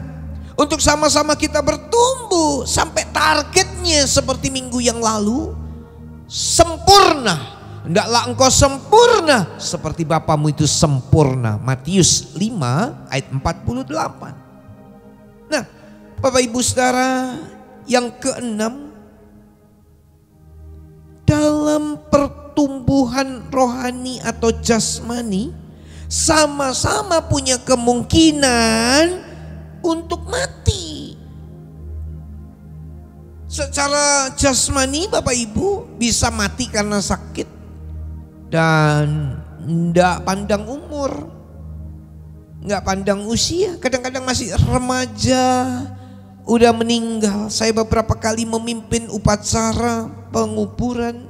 untuk sama-sama kita bertumbuh sampai targetnya seperti minggu yang lalu, sempurna. Hendaklah engkau sempurna seperti Bapamu itu sempurna. Matius 5 ayat 48. Nah, Bapak Ibu Saudara, yang keenam, dalam pertumbuhan rohani atau jasmani sama-sama punya kemungkinan untuk mati. Secara jasmani Bapak Ibu bisa mati karena sakit dan enggak pandang umur, enggak pandang usia. Kadang-kadang masih remaja udah meninggal. Saya beberapa kali memimpin upacara penguburan,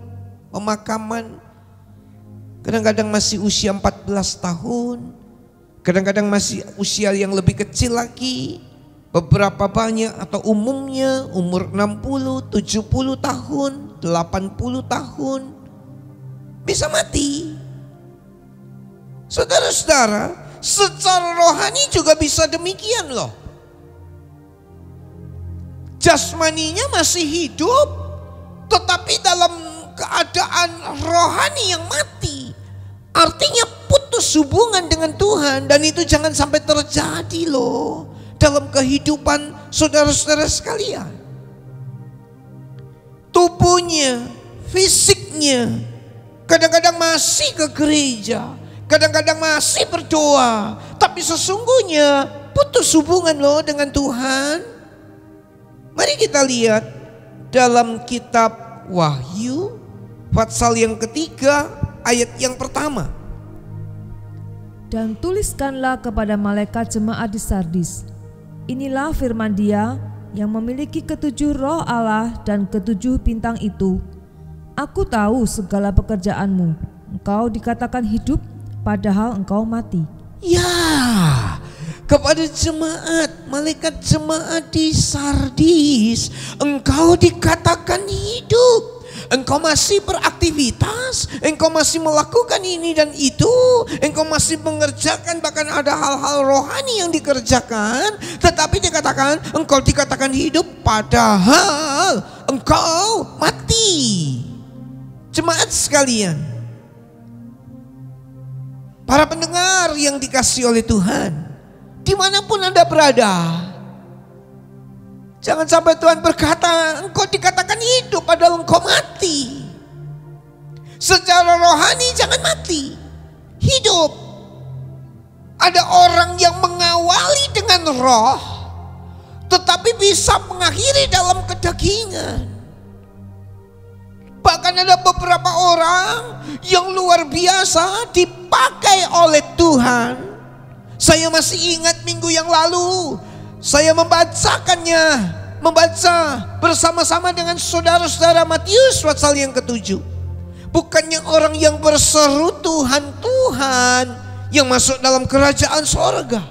pemakaman. Kadang-kadang masih usia 14 tahun, kadang-kadang masih usia yang lebih kecil lagi. Beberapa banyak atau umumnya umur 60, 70 tahun, 80 tahun bisa mati. Saudara-saudara, secara rohani juga bisa demikian loh. Jasmaninya masih hidup, tetapi dalam keadaan rohani yang mati. Artinya putus hubungan dengan Tuhan, dan itu jangan sampai terjadi loh dalam kehidupan saudara-saudara sekalian. Tubuhnya, fisiknya kadang-kadang masih ke gereja, kadang-kadang masih berdoa, tapi sesungguhnya putus hubungan loh dengan Tuhan. Mari kita lihat dalam kitab Wahyu pasal yang ketiga ayat yang pertama. Dan tuliskanlah kepada malaikat jemaat di Sardis, inilah firman Dia yang memiliki ketujuh roh Allah dan ketujuh bintang itu. Aku tahu segala pekerjaanmu, engkau dikatakan hidup padahal engkau mati. Ya, kepada jemaat, malaikat jemaat di Sardis, engkau dikatakan hidup engkau masih beraktivitas, engkau masih melakukan ini dan itu, engkau masih mengerjakan, bahkan ada hal-hal rohani yang dikerjakan, tetapi dikatakan engkau dikatakan hidup padahal engkau mati. Jemaat sekalian, para pendengar yang dikasihi oleh Tuhan, dimanapun Anda berada, jangan sampai Tuhan berkata engkau dikatakan hidup padahal engkau mati. Secara rohani jangan mati, hidup. Ada orang yang mengawali dengan roh, tetapi bisa mengakhiri dalam kedagingan. Bahkan ada beberapa orang yang luar biasa dipakai oleh Tuhan. Saya masih ingat minggu yang lalu saya membaca bersama-sama dengan saudara-saudara Matius pasal yang ke-7. Bukannya orang yang berseru Tuhan, Tuhan yang masuk dalam kerajaan sorga.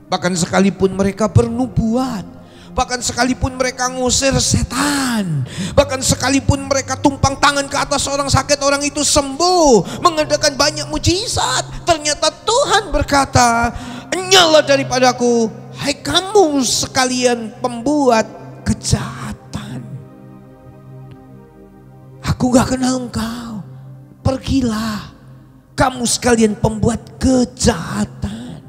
Bahkan sekalipun mereka bernubuat, bahkan sekalipun mereka ngusir setan, bahkan sekalipun mereka tumpang tangan ke atas orang sakit, orang itu sembuh, mengadakan banyak mujizat, ternyata Tuhan berkata, "Nyala daripadaku, hai kamu sekalian pembuat kejahatan. Aku gak kenal engkau. Pergilah kamu sekalian pembuat kejahatan."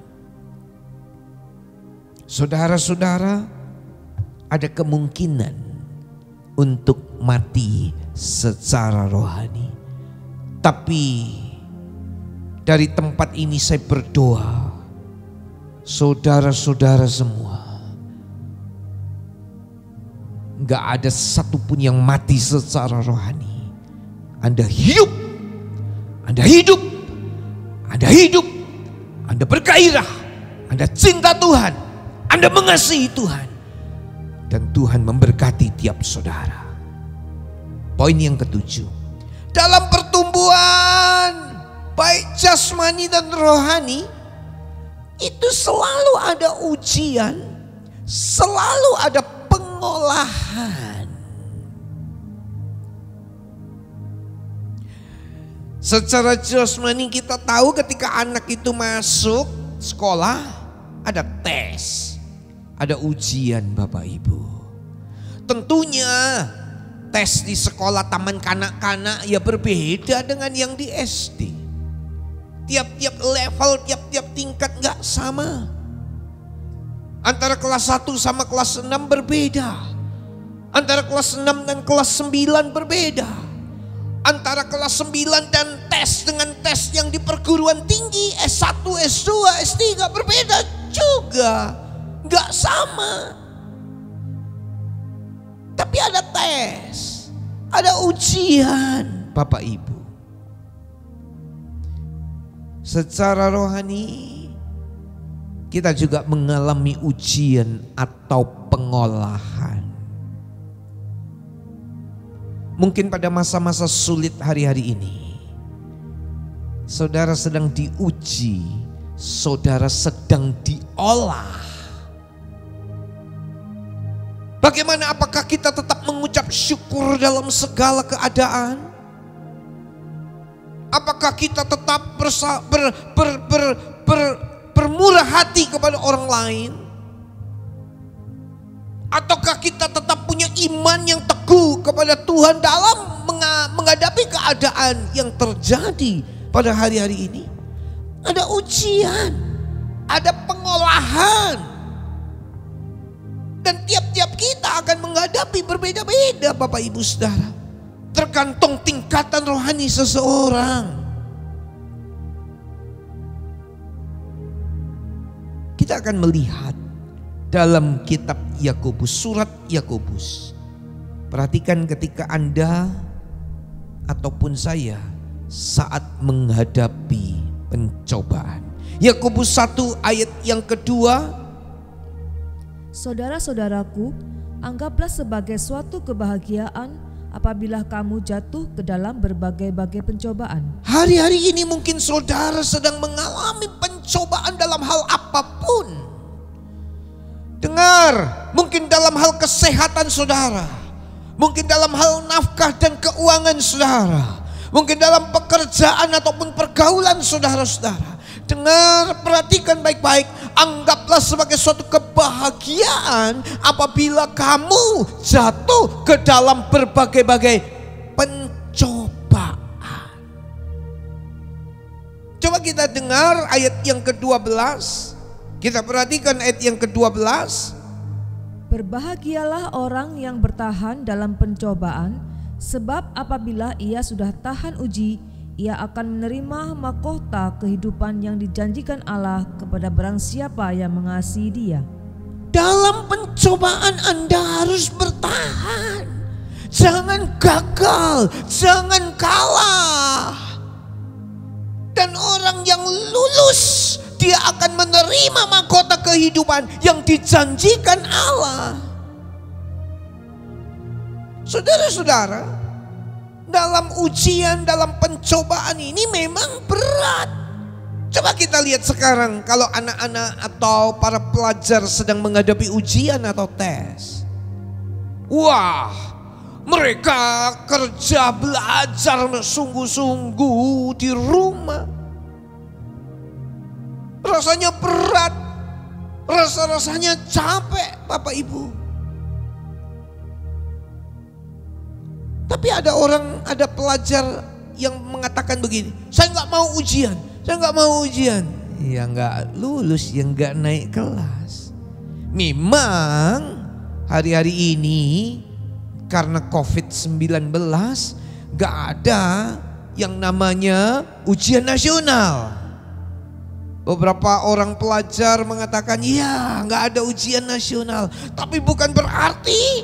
Saudara-saudara, ada kemungkinan untuk mati secara rohani. Tapi dari tempat ini saya berdoa, saudara-saudara semua, gak ada satupun yang mati secara rohani. Anda hidup, Anda hidup, Anda hidup, Anda bergairah, Anda cinta Tuhan, Anda mengasihi Tuhan, dan Tuhan memberkati tiap saudara. Poin yang ke-7, dalam pertumbuhan baik jasmani dan rohani, itu selalu ada ujian, selalu ada pengolahan. Secara jasmani kita tahu ketika anak itu masuk sekolah ada tes, ada ujian Bapak Ibu. Tentunya tes di sekolah taman kanak-kanak ya berbeda dengan yang di SD. Tiap-tiap level, tiap-tiap tingkat gak sama. Antara kelas 1 sama kelas 6 berbeda. Antara kelas 6 dan kelas 9 berbeda. Antara kelas 9 dan tes dengan tes yang di perguruan tinggi S1, S2, S3 berbeda juga. Gak sama. Tapi ada tes, ada ujian Bapak Ibu. Secara rohani kita juga mengalami ujian atau pengolahan. Mungkin pada masa-masa sulit hari-hari ini, saudara sedang diuji, saudara sedang diolah. Bagaimana, apakah kita tetap mengucap syukur dalam segala keadaan? Apakah kita tetap bermurah hati kepada orang lain? Ataukah kita tetap punya iman yang teguh kepada Tuhan dalam menghadapi keadaan yang terjadi pada hari-hari ini? Ada ujian, ada pengolahan. Dan tiap-tiap kita akan menghadapi berbeda-beda Bapak Ibu Saudara. Tergantung tingkatan rohani seseorang. Kita akan melihat dalam kitab Yakobus, surat Yakobus. Perhatikan ketika Anda ataupun saya saat menghadapi pencobaan. Yakobus 1 ayat yang kedua. Saudara-saudaraku, anggaplah sebagai suatu kebahagiaan apabila kamu jatuh ke dalam berbagai-bagai pencobaan. Hari-hari ini mungkin saudara sedang mengalami pencobaan dalam hal apapun. Dengar, mungkin dalam hal kesehatan saudara, Mungkin dalam hal nafkah dan keuangan saudara. Mungkin dalam pekerjaan ataupun pergaulan saudara-saudara. Dengar, perhatikan baik-baik. Anggaplah sebagai suatu kebahagiaan apabila kamu jatuh ke dalam berbagai-bagai pencobaan. Coba kita dengar ayat yang ke-12. Kita perhatikan ayat yang ke-12. Berbahagialah orang yang bertahan dalam pencobaan, sebab apabila ia sudah tahan uji, ia akan menerima mahkota kehidupan yang dijanjikan Allah kepada barang siapa yang mengasihi Dia. Dalam pencobaan Anda harus bertahan. Jangan gagal, jangan kalah. Dan orang yang lulus, dia akan menerima mahkota kehidupan yang dijanjikan Allah. Saudara-saudara, dalam ujian, dalam pencobaan ini memang berat. Coba kita lihat sekarang kalau anak-anak atau para pelajar sedang menghadapi ujian atau tes. Wah, mereka kerja belajar sungguh-sungguh di rumah. Rasanya berat, rasanya capek Bapak Ibu. Tapi ada pelajar yang mengatakan begini, saya nggak mau ujian, Ya nggak lulus, ya nggak naik kelas. Memang hari-hari ini karena COVID-19 nggak ada yang namanya ujian nasional. Beberapa orang pelajar mengatakan, ya nggak ada ujian nasional. Tapi bukan berarti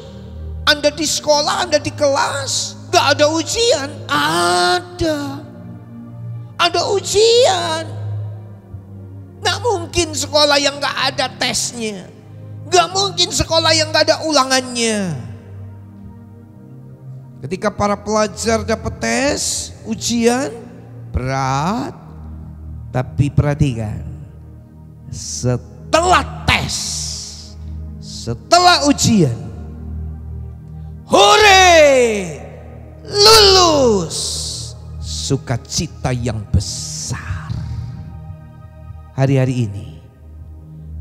Anda di sekolah, Anda di kelas nggak ada ujian. Ada ujian. Nggak mungkin sekolah yang nggak ada tesnya. Nggak mungkin sekolah yang nggak ada ulangannya. Ketika para pelajar dapat tes, ujian berat. Tapi perhatikan, setelah tes, setelah ujian, hore, lulus, sukacita yang besar. Hari-hari ini,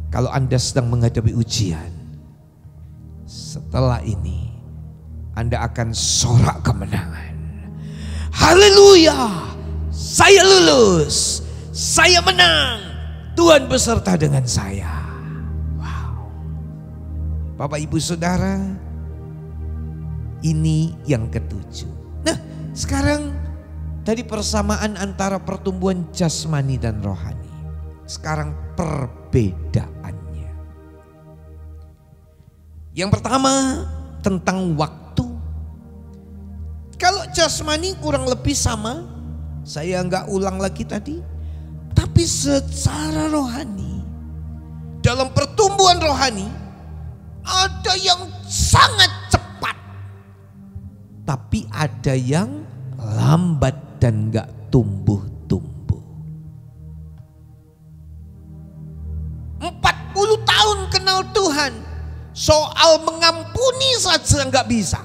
kalau Anda sedang menghadapi ujian, setelah ini Anda akan sorak kemenangan. Haleluya, saya lulus, saya menang, Tuhan beserta dengan saya. Wow. Bapak Ibu Saudara, ini yang ketujuh. Nah, sekarang dari persamaan antara pertumbuhan jasmani dan rohani. Sekarang perbedaannya. Yang pertama tentang waktu. Kalau jasmani kurang lebih sama, saya nggak ulang lagi tadi. Tapi secara rohani, dalam pertumbuhan rohani, ada yang sangat cepat. Tapi ada yang lambat dan gak tumbuh-tumbuh. 40 tahun kenal Tuhan, soal mengampuni saja gak bisa.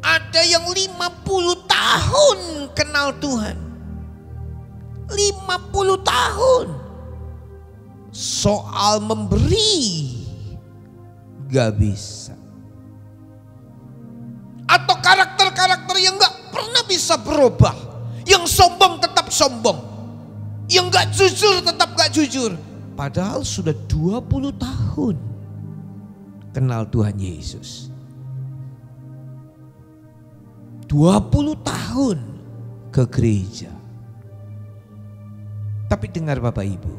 Ada yang 50 tahun kenal Tuhan. 50 tahun. Soal memberi gak bisa. Atau karakter-karakter yang gak pernah bisa berubah. Yang sombong tetap sombong. Yang gak jujur tetap gak jujur. Padahal sudah 20 tahun kenal Tuhan Yesus. 20 tahun ke gereja. Tapi dengar Bapak Ibu,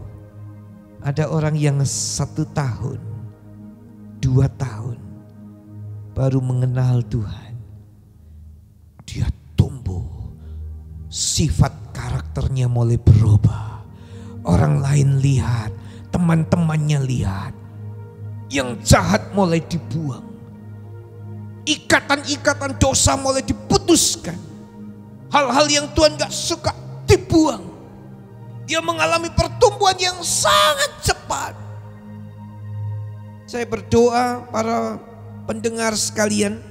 ada orang yang 1 tahun, 2 tahun baru mengenal Tuhan. Dia tumbuh, sifat karakternya mulai berubah. Orang lain lihat, teman-temannya lihat. Yang jahat mulai dibuang. Ikatan-ikatan dosa mulai diputuskan. Hal-hal yang Tuhan gak suka dibuang. Dia mengalami pertumbuhan yang sangat cepat. Saya berdoa para pendengar sekalian,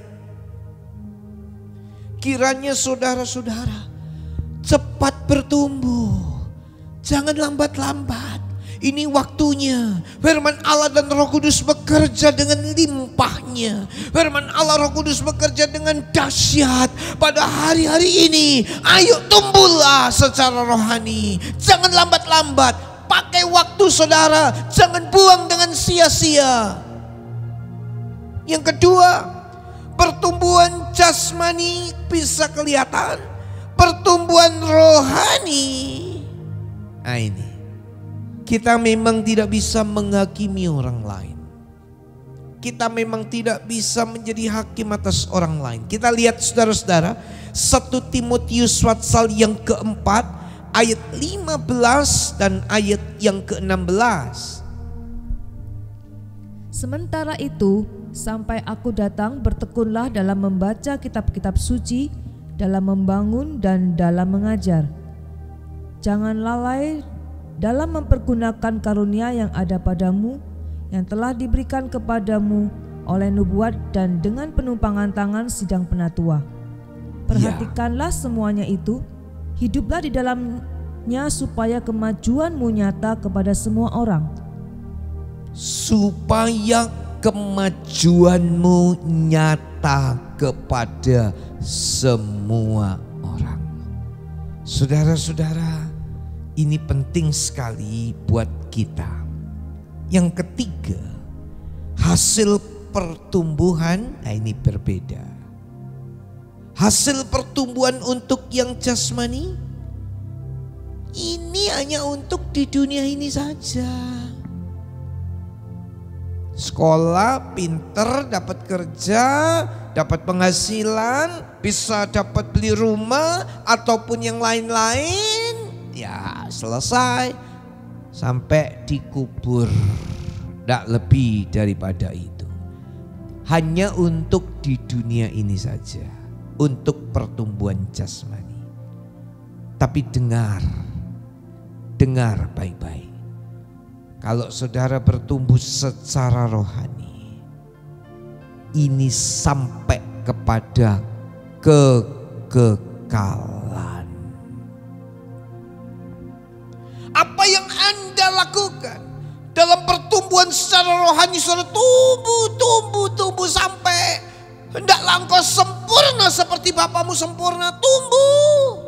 kiranya saudara-saudara cepat bertumbuh, jangan lambat-lambat. Ini waktunya firman Allah dan Roh Kudus bekerja dengan limpahnya. Firman Allah, Roh Kudus bekerja dengan dahsyat pada hari-hari ini. Ayo tumbuhlah secara rohani, jangan lambat-lambat. Pakai waktu saudara, jangan buang dengan sia-sia. Yang kedua, pertumbuhan jasmani bisa kelihatan, pertumbuhan rohani. Nah ini, kita memang tidak bisa menghakimi orang lain. Kita memang tidak bisa menjadi hakim atas orang lain. Kita lihat saudara-saudara, 1 Timotius pasal yang keempat ayat 15 dan ayat yang ke-16. Sementara itu, sampai aku datang, bertekunlah dalam membaca kitab-kitab suci, dalam membangun dan dalam mengajar. Jangan lalai dalam mempergunakan karunia yang ada padamu, yang telah diberikan kepadamu oleh nubuat dan dengan penumpangan tangan sidang penatua. Perhatikanlah semuanya itu, hiduplah di dalamnya supaya kemajuanmu nyata kepada semua orang. Supaya kemajuanmu nyata kepada semua orang. Saudara-saudara, ini penting sekali buat kita. Yang ketiga, hasil pertumbuhan, nah ini berbeda. Hasil pertumbuhan untuk yang jasmani, ini hanya untuk di dunia ini saja. Sekolah, pinter, dapat kerja, dapat penghasilan, bisa dapat beli rumah ataupun yang lain-lain, ya selesai sampai dikubur. Tidak lebih daripada itu. Hanya untuk di dunia ini saja, untuk pertumbuhan jasmani. Tapi dengar baik-baik. Kalau saudara bertumbuh secara rohani, ini sampai kepada kekekalan. Apa yang Anda lakukan dalam pertumbuhan secara rohani, saudara tumbuh sampai hendaklah engkau sempurna seperti Bapamu sempurna, tumbuh.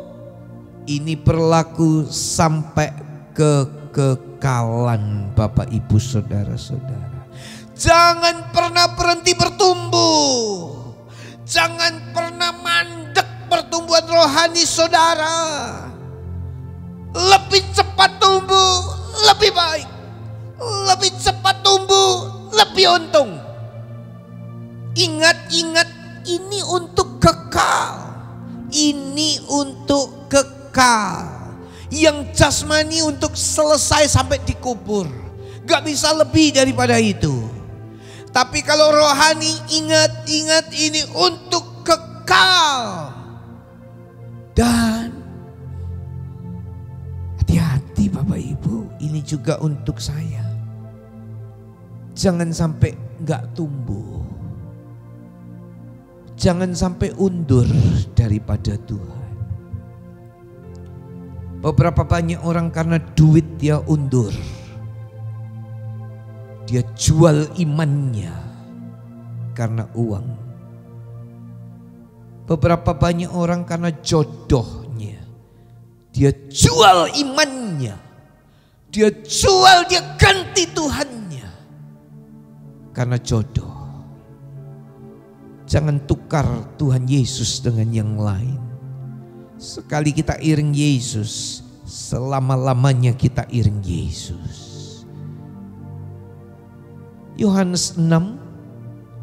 Ini berlaku sampai kekekalan Bapak Ibu saudara-saudara. Jangan pernah berhenti bertumbuh. Jangan pernah mandek pertumbuhan rohani saudara. Lebih cepat tumbuh, lebih baik. Lebih cepat tumbuh, lebih untung. Ingat, ini untuk kekal. Ini untuk kekal. Yang jasmani untuk selesai sampai dikubur. Gak bisa lebih daripada itu. Tapi kalau rohani, ingat ini untuk kekal. Dan hati-hati Bapak Ibu, ini juga untuk saya. Jangan sampai gak tumbuh. Jangan sampai undur daripada Tuhan. Beberapa banyak orang karena duit dia undur. Dia jual imannya karena uang. Beberapa banyak orang karena jodohnya. Dia jual imannya. Dia jual, dia ganti Tuhannya karena jodoh. Jangan tukar Tuhan Yesus dengan yang lain. Sekali kita iring Yesus, selama-lamanya kita iring Yesus. Yohanes 6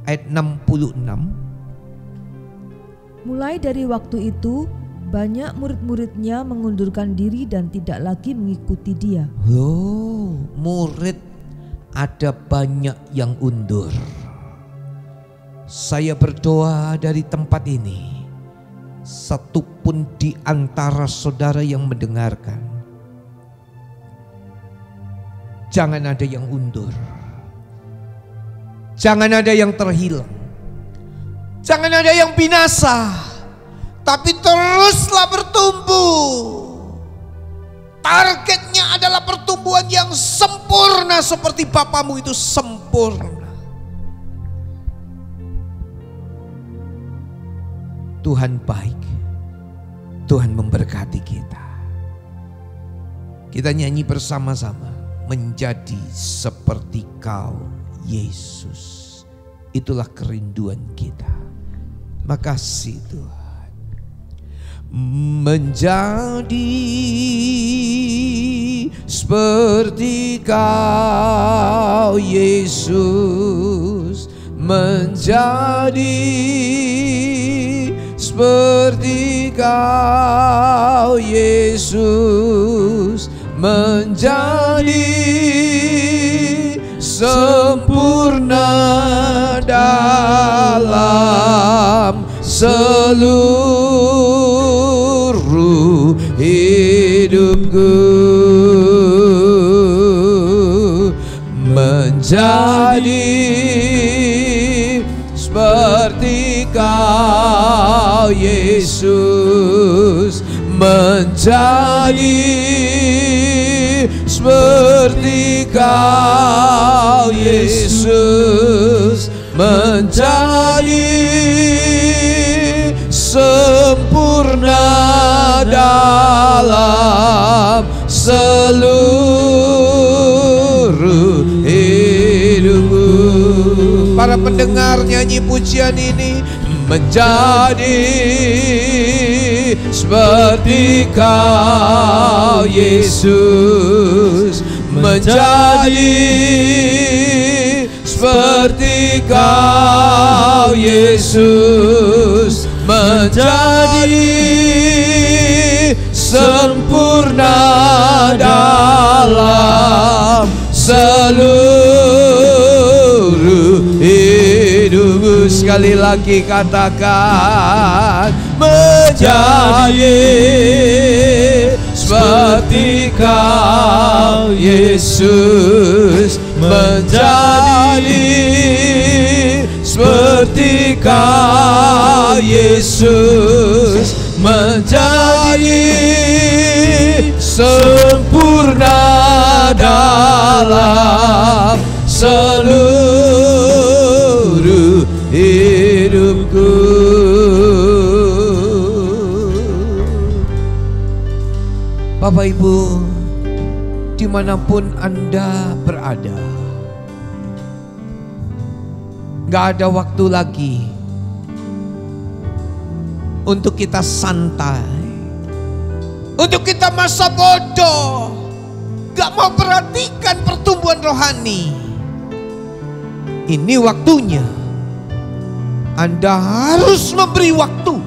ayat 66. Mulai dari waktu itu, banyak murid-muridnya mengundurkan diri dan tidak lagi mengikuti dia. Murid ada banyak yang undur. Saya berdoa dari tempat ini, satupun di antara saudara yang mendengarkan, jangan ada yang undur. Jangan ada yang terhilang. Jangan ada yang binasa, tapi teruslah bertumbuh. Targetnya adalah pertumbuhan yang sempurna seperti Bapamu itu sempurna. Tuhan baik. Tuhan memberkati kita. Kita nyanyi bersama-sama. Menjadi seperti Kau, Yesus. Itulah kerinduan kita. Makasih Tuhan. Menjadi seperti Kau, Yesus. Menjadi seperti Kau, Yesus. Menjadi sempurna dalam seluruh hidupku. Menjadi seperti Kau, Yesus. Menjadi seperti Kau, Yesus. Menjadi sempurna dalam seluruh hidupku. Para pendengar nyanyi pujian ini. Menjadi seperti Kau, Yesus. Menjadi seperti Kau, Yesus. Menjadi sempurna dalam seluruh hidupku. Sekali lagi katakan. Menjadi seperti Kau, Yesus. Menjadi seperti Kau, Yesus. Menjadi sempurna dalam seluruh hidupku. Bapak Ibu, dimanapun Anda berada, gak ada waktu lagi untuk kita santai, untuk kita masa bodoh, gak mau perhatikan pertumbuhan rohani. Ini waktunya Anda harus memberi waktu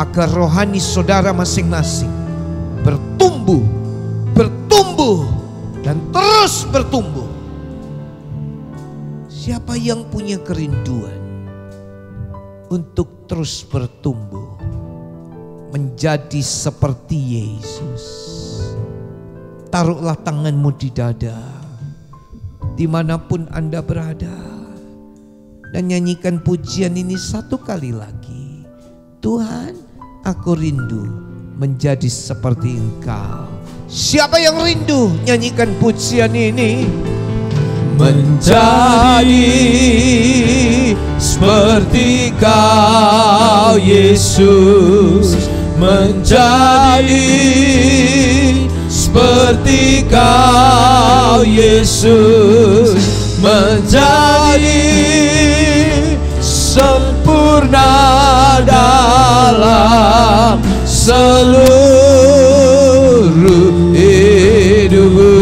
agar rohani saudara masing-masing bertumbuh, bertumbuh, dan terus bertumbuh. Siapa yang punya kerinduan untuk terus bertumbuh menjadi seperti Yesus? Taruhlah tanganmu di dada, dimanapun Anda berada, dan nyanyikan pujian ini satu kali lagi. Tuhan, aku rindu menjadi seperti Engkau. Siapa yang rindu nyanyikan pujian ini? Menjadi seperti Kau, Yesus. Menjadi seperti Kau, Yesus. Menjadi sempurna dalam seluruh hidupku.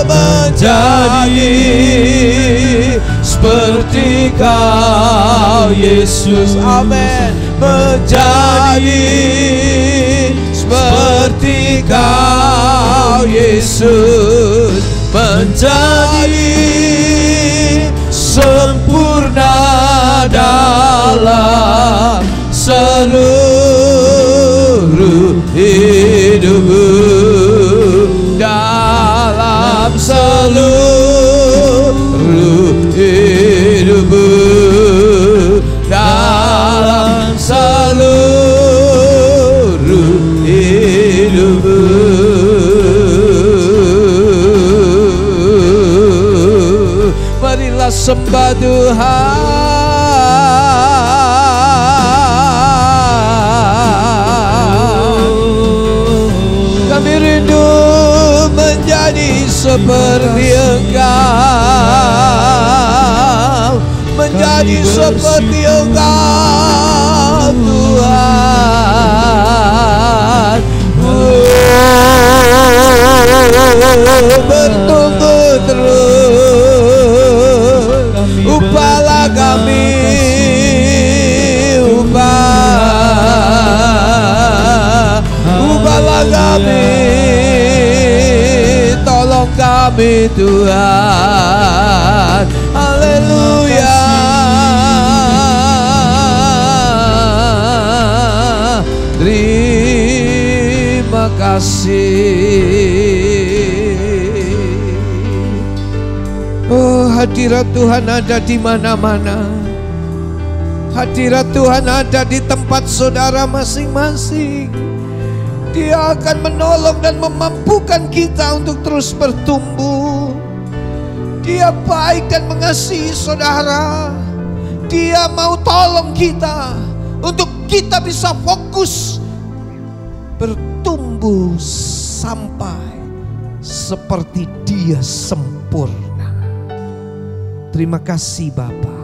Menjadi seperti Kau, Yesus. Amin. Menjadi seperti Kau, Yesus. Menjadi sempurna dalam seluruh hidupku. Dalam seluruh hidupku. sembah Tuhan. Kami rindu menjadi seperti Engkau, menjadi seperti Engkau Tuhan. Bertumbuh terus, upalah kami, upalah kami, tolong kami Tuhan. Haleluya. Terima kasih. Oh, hadirat Tuhan ada di mana-mana. Hadirat Tuhan ada di tempat saudara masing-masing. Dia akan menolong dan memampukan kita untuk terus bertumbuh. Dia baik dan mengasihi saudara. Dia mau tolong kita untuk kita bisa fokus bertumbuh sampai seperti Dia sempurna. Terima kasih Bapa.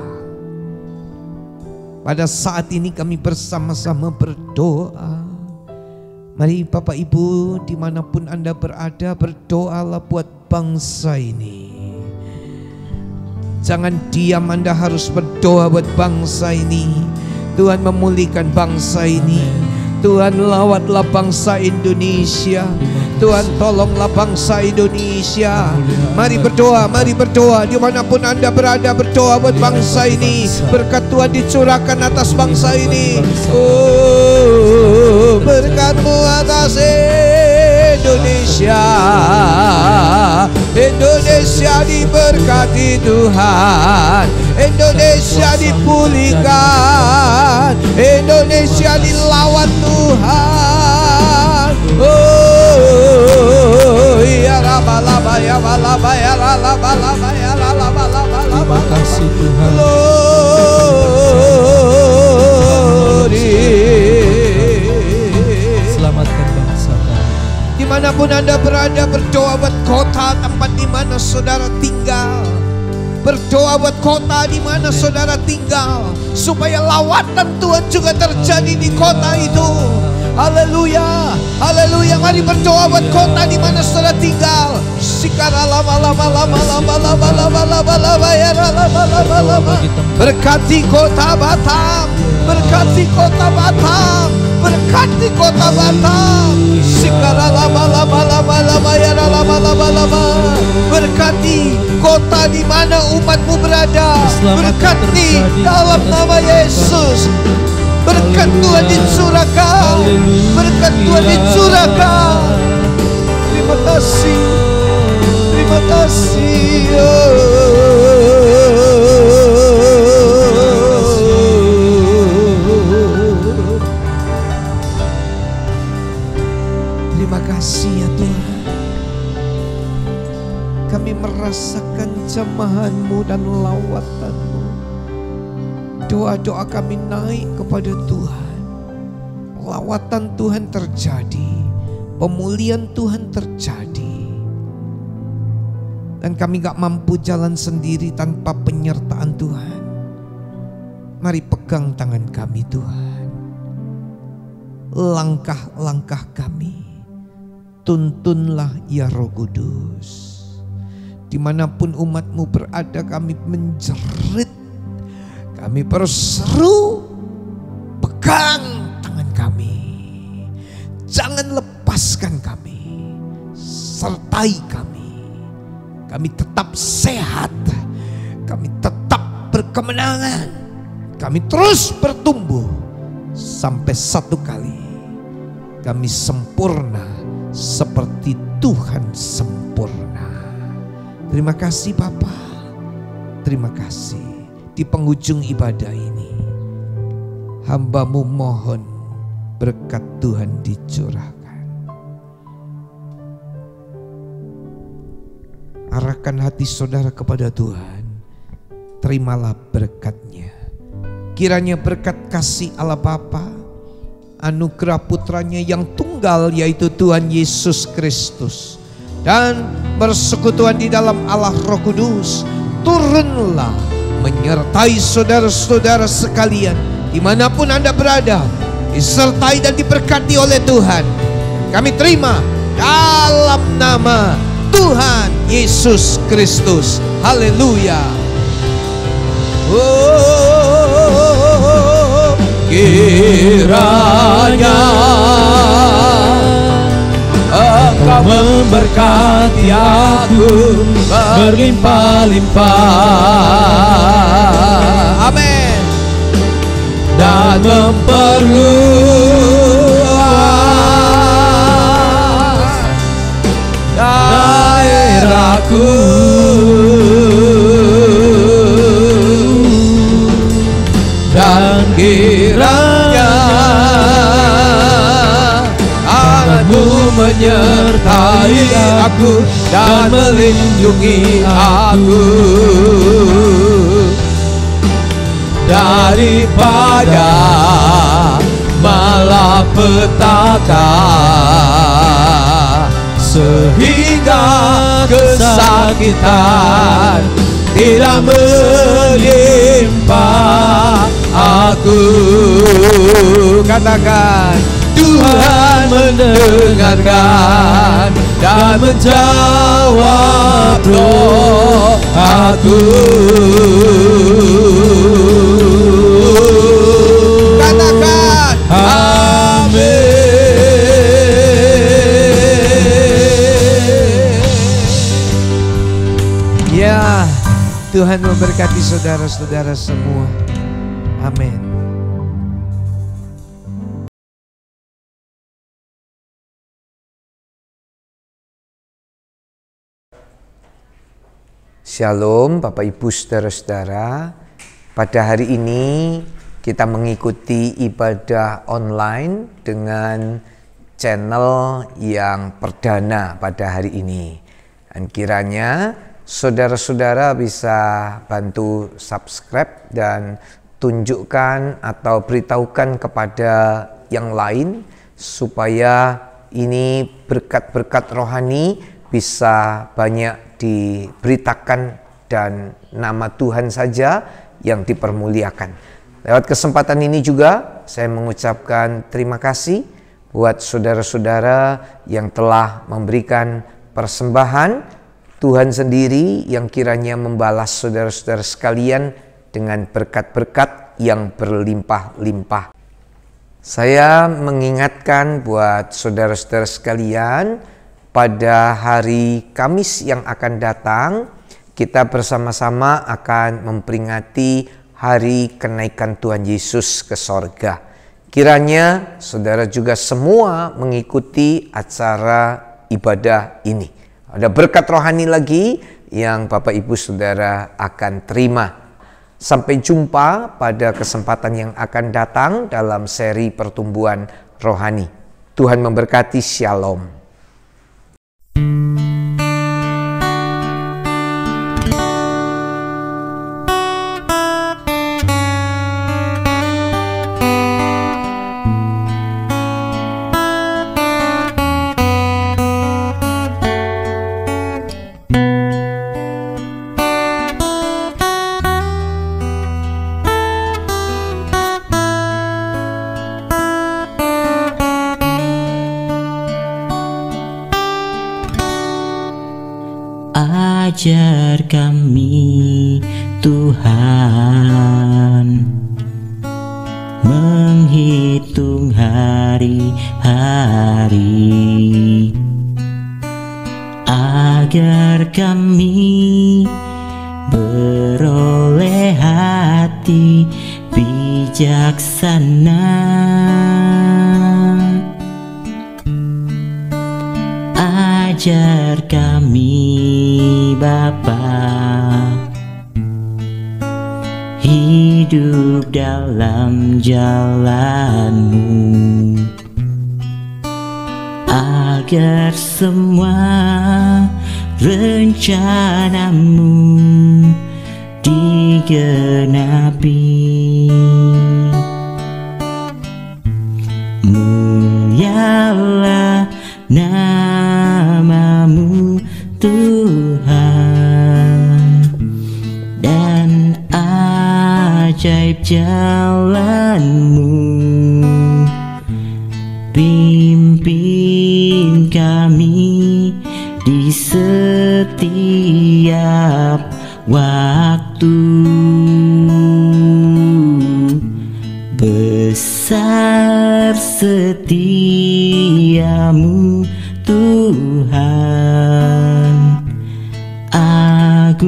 Pada saat ini kami bersama-sama berdoa. Mari Bapak Ibu dimanapun Anda berada, berdoalah buat bangsa ini. Jangan diam, Anda harus berdoa buat bangsa ini. Tuhan memulihkan bangsa ini. Tuhan lawatlah bangsa Indonesia. Tuhan tolonglah bangsa Indonesia. Mari berdoa dimanapun Anda berada, berdoa buat bangsa ini. Berkat Tuhan dicurahkan atas bangsa ini. Oh, berkat-Mu atas Indonesia. Indonesia diberkati Tuhan. Indonesia dipulihkan. Indonesia dilawat Tuhan. Oh, ya laba ya balaba ya laba ya laba. Terima kasih Tuhan. Glory. Selamatkan bangsa kami. Dimanapun Anda berada, berdoa buat kota tempat di mana saudara tinggal. Berdoa buat kota di mana saudara tinggal, supaya lawatan Tuhan juga terjadi di kota itu. Haleluya, haleluya. Mari berdoa buat kota di mana saudara tinggal. Berkati kota Batam, berkati kota Batam, berkati kota Batam. Berkati kota di mana umat-Mu berada. Berkati dalam nama Yesus. Berkat Tuhan dicurahkan. Berkat Tuhan dicurahkan. Terima kasih. Terima kasih. Terima kasih ya Tuhan. Kami merasakan jamahan-Mu dan lawatan-Mu. Doa-doa kami naik kepada Tuhan. Lawatan Tuhan terjadi. Pemulihan Tuhan terjadi. Dan kami gak mampu jalan sendiri tanpa penyertaan Tuhan. Mari pegang tangan kami Tuhan. Langkah-langkah kami tuntunlah ya Roh Kudus. Dimanapun umat-Mu berada, kami menjerit, kami berseru, pegang tangan kami. Jangan lepaskan kami, sertai kami. Kami tetap sehat, kami tetap berkemenangan, kami terus bertumbuh sampai satu kali kami sempurna seperti Tuhan sempurna. Terima kasih Bapa. Terima kasih. Di penghujung ibadah ini, hamba-Mu mohon berkat Tuhan dicurahkan. Arahkan hati saudara kepada Tuhan. terimalah berkat-Nya. Kiranya berkat kasih Allah Bapa, anugerah putranya yang tunggal yaitu Tuhan Yesus Kristus, dan persekutuan di dalam Allah Roh Kudus turunlah menyertai saudara-saudara sekalian dimanapun Anda berada, disertai dan diberkati oleh Tuhan. Kami terima dalam nama Tuhan Yesus Kristus. Haleluya. Oh, kiranya Engkau memberkati aku berlimpah-limpah. Amin. Dan memperluas daerahku, dan kiranya menyertai aku dan melindungi aku daripada malapetaka, sehingga kesakitan tidak menimpa aku. Katakan, Tuhan mendengarkan dan menjawab doaku. Katakan, amin. Ya, Tuhan memberkati saudara-saudara semua. Amin. Shalom Bapak Ibu Saudara-saudara. Pada hari ini kita mengikuti ibadah online dengan channel yang perdana pada hari ini. Dan kiranya saudara-saudara bisa bantu subscribe dan tunjukkan atau beritahukan kepada yang lain supaya ini berkat-berkat rohani bisa banyak diberitakan dan nama Tuhan saja yang dipermuliakan. Lewat kesempatan ini juga saya mengucapkan terima kasih buat saudara-saudara yang telah memberikan persembahan. Tuhan sendiri yang kiranya membalas saudara-saudara sekalian dengan berkat-berkat yang berlimpah-limpah. Saya mengingatkan buat saudara-saudara sekalian, pada hari Kamis yang akan datang, kita bersama-sama akan memperingati hari kenaikan Tuhan Yesus ke sorga. Kiranya saudara juga semua mengikuti acara ibadah ini. Ada berkat rohani lagi yang Bapak Ibu Saudara akan terima. Sampai jumpa pada kesempatan yang akan datang dalam seri pertumbuhan rohani. Tuhan memberkati. Shalom. Ajar kami Tuhan menghitung hari-hari, agar kami beroleh hati bijaksana. Ajar kami Bapa hidup dalam jalan-Mu, agar semua rencana-Mu digenapi. Mulialah namamu Tuhan, dan ajaib jalanmu. Pimpin kami di setiap waktu. Besar setiamu Tuhan, agunglah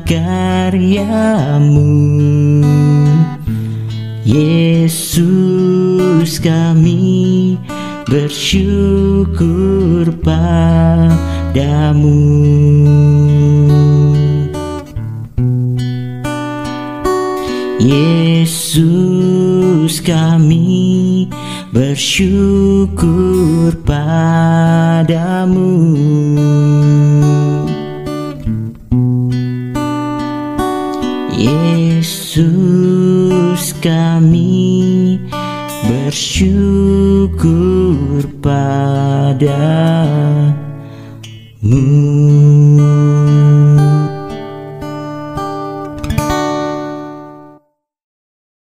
karyamu. Yesus, kami bersyukur padamu. Yesus, kami bersyukur padamu. Yesus, kami bersyukur padamu.